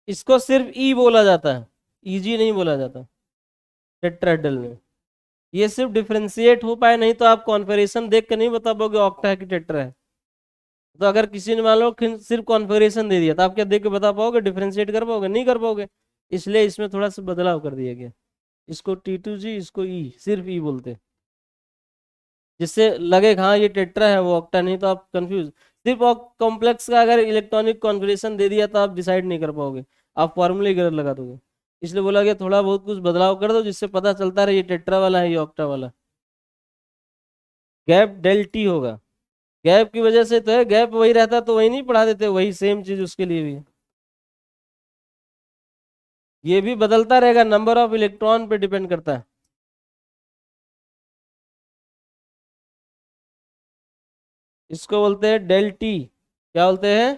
इसको सिर्फ ई बोला जाता है, EG नहीं बोला जाता टेट्राहेड्रल में। ये सिर्फ डिफरेंशिएट हो पाए, नहीं तो आप कॉन्फ़िगरेशन देख के नहीं बता पाओगे ऑक्टा है कि टेट्रा है। तो अगर किसी ने मान लो सिर्फ कॉन्फ़िगरेशन दे दिया तो आप क्या देख के बता पाओगे, डिफरेंशिएट कर पाओगे? नहीं कर पाओगे। इसलिए इसमें थोड़ा सा बदलाव कर दिया गया, इसको T2G, इसको ई, सिर्फ ई बोलते हैं, जिससे लगे कि हाँ ये टेट्रा है वो ऑक्टा नहीं, तो आप कंफ्यूज। सिर्फ कॉम्प्लेक्स का अगर इलेक्ट्रॉनिक कॉन्फ़िगरेशन दे दिया तो आप डिसाइड नहीं कर पाओगे, आप फॉर्मूले गलत लगा दोगे। इसलिए बोला गया थोड़ा बहुत कुछ बदलाव कर दो जिससे पता चलता रहे ये टेट्रा वाला है ये ऑक्टा वाला। गैप डेल टी होगा, गैप की वजह से तो है, गैप वही रहता तो वही नहीं पढ़ा देते, वही सेम चीज उसके लिए भी है। ये भी बदलता रहेगा, नंबर ऑफ इलेक्ट्रॉन पे डिपेंड करता है। इसको बोलते हैं डेल टी। क्या बोलते हैं?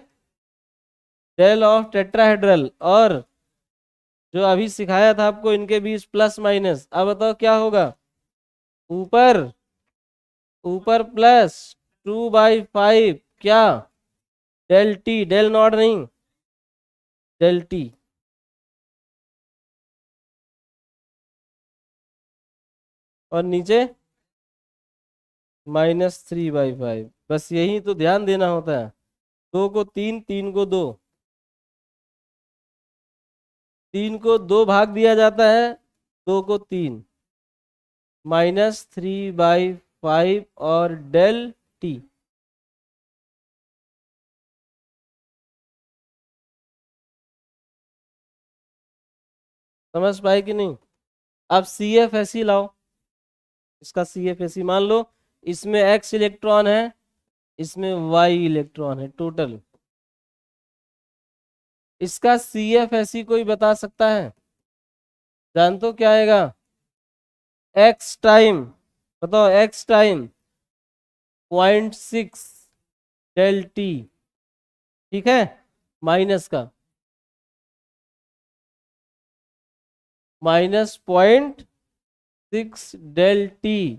Del of tetrahedral. और जो अभी सिखाया था आपको इनके बीच प्लस माइनस, अब बताओ क्या होगा? ऊपर, ऊपर प्लस 2/5, क्या? डेल टी, डेल नॉट नहीं, डेल टी। और नीचे -3/5। बस यही तो ध्यान देना होता है, 2 को 3, 3 को 2, 3 को 2 भाग दिया जाता है, 2 को 3, -3/5 और डेल टी। समझ पाए कि नहीं? अब CFSE लाओ, इसका CFSE मान लो, इसमें X इलेक्ट्रॉन है, इसमें Y इलेक्ट्रॉन है टोटल। इसका CFSE कोई बता सकता है? जान तो क्या आएगा? X टाइम, बताओ, X टाइम 0.6 डेल टी। ठीक है, माइनस का -0.6 del T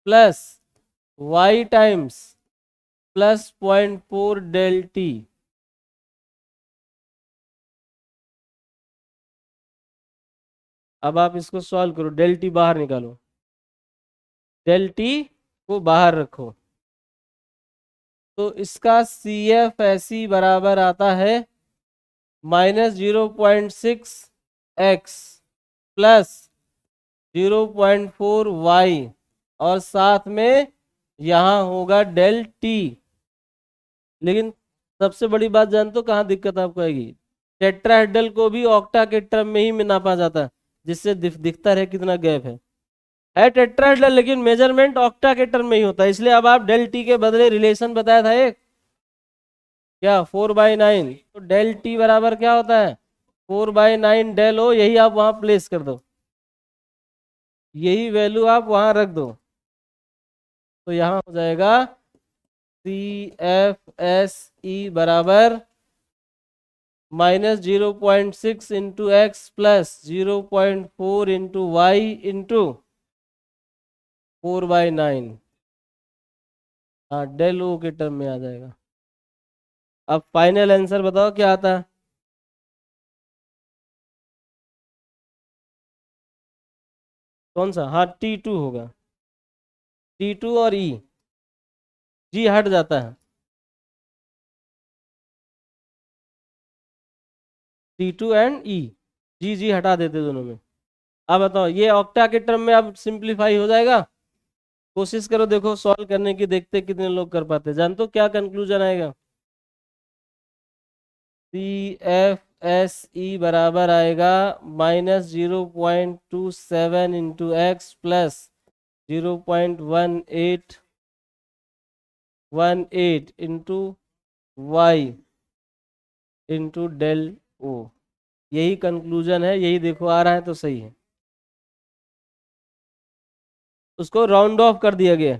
plus Y times +0.4 del T. अब आप इसको सॉल्व करो, डेल टी बाहर निकालो, डेल टी को बाहर रखो, तो इसका सी एफ ऐसी बराबर आता है -0.6 x प्लस 0.4 y, और साथ में यहाँ होगा डेल टी। लेकिन सबसे बड़ी बात जानते हो कहाँ दिक्कत आपको आएगी? टेट्राहेड्रल को भी ऑक्टा के टर्म में ही में नापा जाता है, जिससे दिखता रहे कितना गैप है टेट्राहेड्रल, लेकिन मेजरमेंट ऑक्टा के टर्म में ही होता है। इसलिए अब आप डेल टी के बदले रिलेशन बताया था एक, क्या 4/9, तो डेल टी बराबर क्या होता है 4/9 डेल ओ, यही आप वहां प्लेस कर दो, यही वैल्यू आप वहां रख दो, तो यहां हो जाएगा CFSE बराबर -0.6 into X plus 0.4 into Y into 4/9। हाँ, डेल ओ के टर्म में आ जाएगा। अब फाइनल आंसर बताओ क्या आता है? कौन सा? हाँ, T2 होगा, T2 और E, जी हट जाता है, T2 एंड E, जी हटा देते दोनों में। अब बताओ ये ऑक्टा के टर्म में अब सिंप्लीफाई हो जाएगा? कोशिश करो, देखो सॉल्व करने की, देखते कितने लोग कर पाते। जानते हो क्या कंक्लूजन आएगा? CFSE बराबर आएगा -0.27 into X plus 0.1818 into Y into del O. यही कंक्लूजन है, यही देखो आ रहा है तो सही है, उसको राउंड ऑफ कर दिया गया।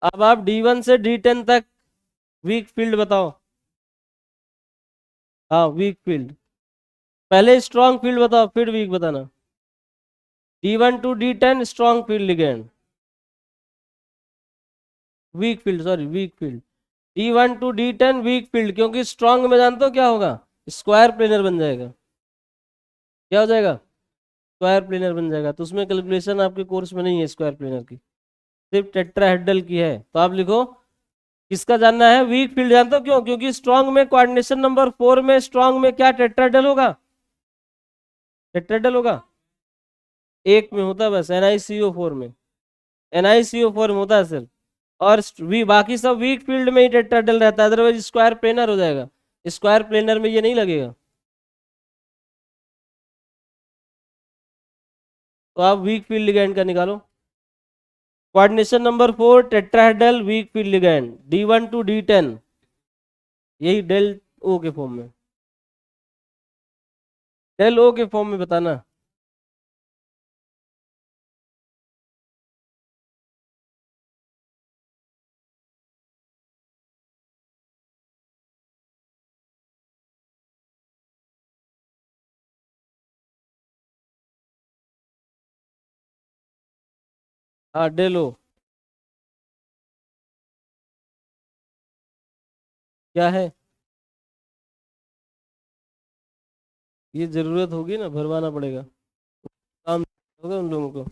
अब आप D1 से D10 तक वीक फील्ड बताओ। हाँ, वीक फील्ड, पहले स्ट्रॉन्ग फील्ड बताओ फिर वीक बताना। D1 to D10 strong field ligand, weak field sorry weak field. D1 to D10 weak field, क्योंकि स्ट्रॉन्ग में जानते हो क्या होगा, स्क्वायर प्लेनर बन जाएगा। क्या हो जाएगा? स्क्वायर प्लेनर बन जाएगा, तो उसमें कैलकुलेशन आपके कोर्स में नहीं है स्क्वायर प्लेनर की, सिर्फ टेट्राहेड्रल की है। तो आप लिखो किसका जानना है, वीक फील्ड। जानते हो क्यों? क्योंकि स्ट्रॉन्ग में कोऑर्डिनेशन नंबर 4 में स्ट्रॉन्ग में क्या टेट्राहेड्रल होगा, टेट्राहेड्रल होगा, एक में होता है बस, NiCO4 में, NiCO4 में होता है सिर्फ, और बाकी सब वीक फील्ड में ही टेट्राहेड्रल रहता है, अदरवाइज स्क्वायर प्लेनर हो जाएगा, स्क्वायर प्लेनर में ये नहीं लगेगा। तो आप वीक फील्ड लिगेंड का निकालो, coordination number 4 tetrahedral weak field ligand D1 to D10, यही डेल ओ के फॉर्म में, डेल ओ के फॉर्म में बताना। हाँ, डेल ओ क्या है, ये जरूरत होगी ना, भरवाना पड़ेगा, काम होगा उन लोगों को।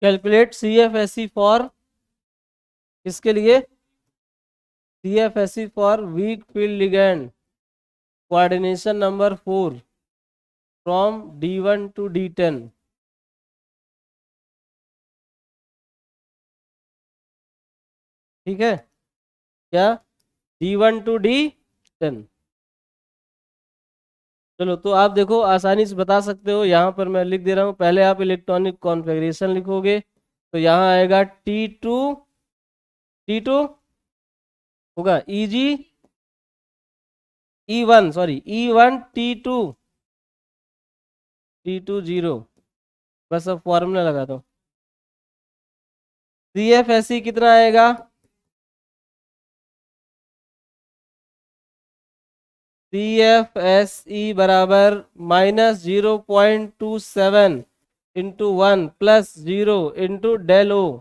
कैलकुलेट CFSE फॉर, किसके लिए? CFSE for weak field ligand coordination number 4 from D1 to D10। ठीक है क्या? D1 to D10। चलो तो आप देखो आसानी से बता सकते हो, यहाँ पर मैं लिख दे रहा हूँ। पहले आप इलेक्ट्रॉनिक कॉन्फ़िगरेशन लिखोगे तो यहाँ आएगा T2 होगा E1 सॉरी E1 T2 0। बस अब फॉर्मूला लगा दो। CFSE कितना आएगा? CFSE बराबर -0.27 into 1 plus 0 into del O,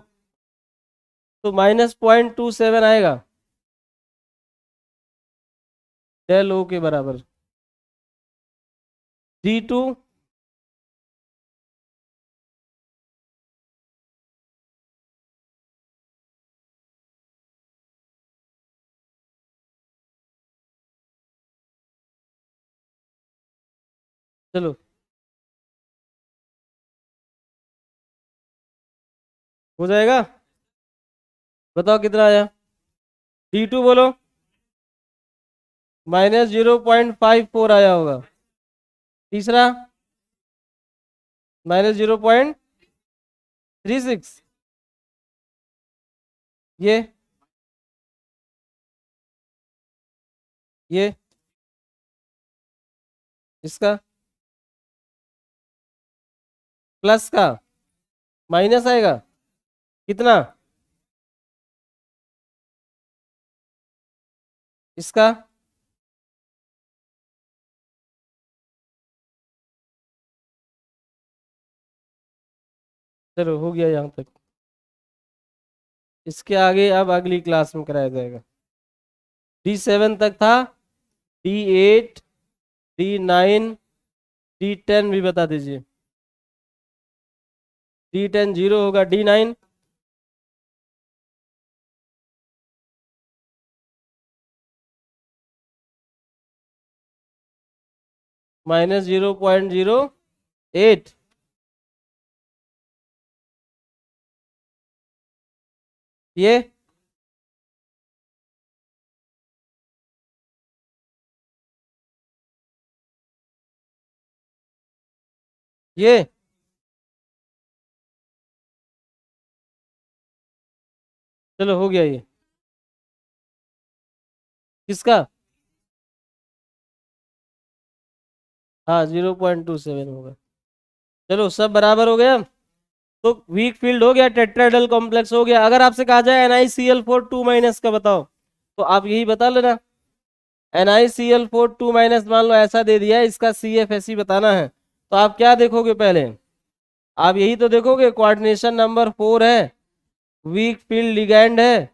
तो -0.27 आएगा डेल ओ के बराबर। D2 चलो हो जाएगा, बताओ कितना आया? D2 बोलो। -0.54 आया होगा। तीसरा -0.36। ये इसका प्लस का माइनस आएगा कितना? इसका चलो हो गया यहाँ तक। इसके आगे अब अगली क्लास में कराया जाएगा। D7 तक था, D8 D9 D10 भी बता दीजिए। D10 0 होगा, D9 -0.08। ये ये चलो हो गया। ये किसका? हाँ 0.27 होगा। चलो सब बराबर हो गया। तो वीक फील्ड हो गया, टेट्राहेड्रल कॉम्प्लेक्स हो गया। अगर आपसे कहा जाए NiCl4 2- का बताओ, तो आप यही बता लेना। NiCl4 2- मान लो ऐसा दे दिया, इसका CFSE बताना है, तो आप क्या देखोगे? पहले आप यही तो देखोगे, कोऑर्डिनेशन नंबर 4 है, वीक फील्ड लिगैंड है,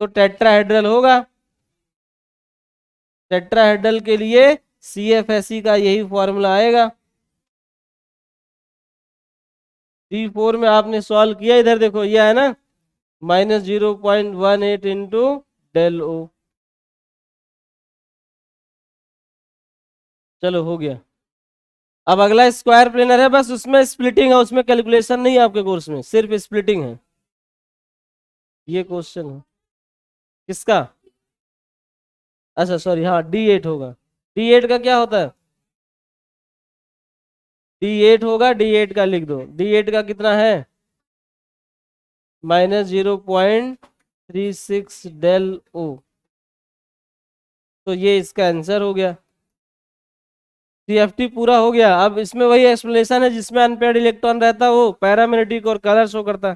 तो टेट्राहेड्रल होगा। टेट्राहेड्रल के लिए CFSE का यही फॉर्मूला आएगा। D4 में आपने सॉल्व किया, इधर देखो ये है ना -0.18 इंटू डेल ओ। चलो हो गया। अब अगला स्क्वायर प्लेनर है, बस उसमें स्प्लिटिंग है, उसमें कैलकुलेशन नहीं है आपके कोर्स में, सिर्फ स्प्लिटिंग है। ये क्वेश्चन है किसका? अच्छा सॉरी, हाँ D8 होगा। D8 का क्या होता है? D8 होगा, D8 का लिख दो। D8 का कितना है? -0.36 डेल ओ। तो ये इसका आंसर हो गया। CFT पूरा हो गया। अब इसमें वही एक्सप्लेनेशन है जिसमें अनपेयर्ड इलेक्ट्रॉन रहता वो पैरामैग्नेटिक और कलर शो करता,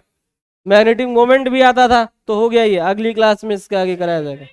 मैग्नेटिक मोमेंट भी आता था। तो हो गया ये, अगली क्लास में इसके आगे कराया जाएगा।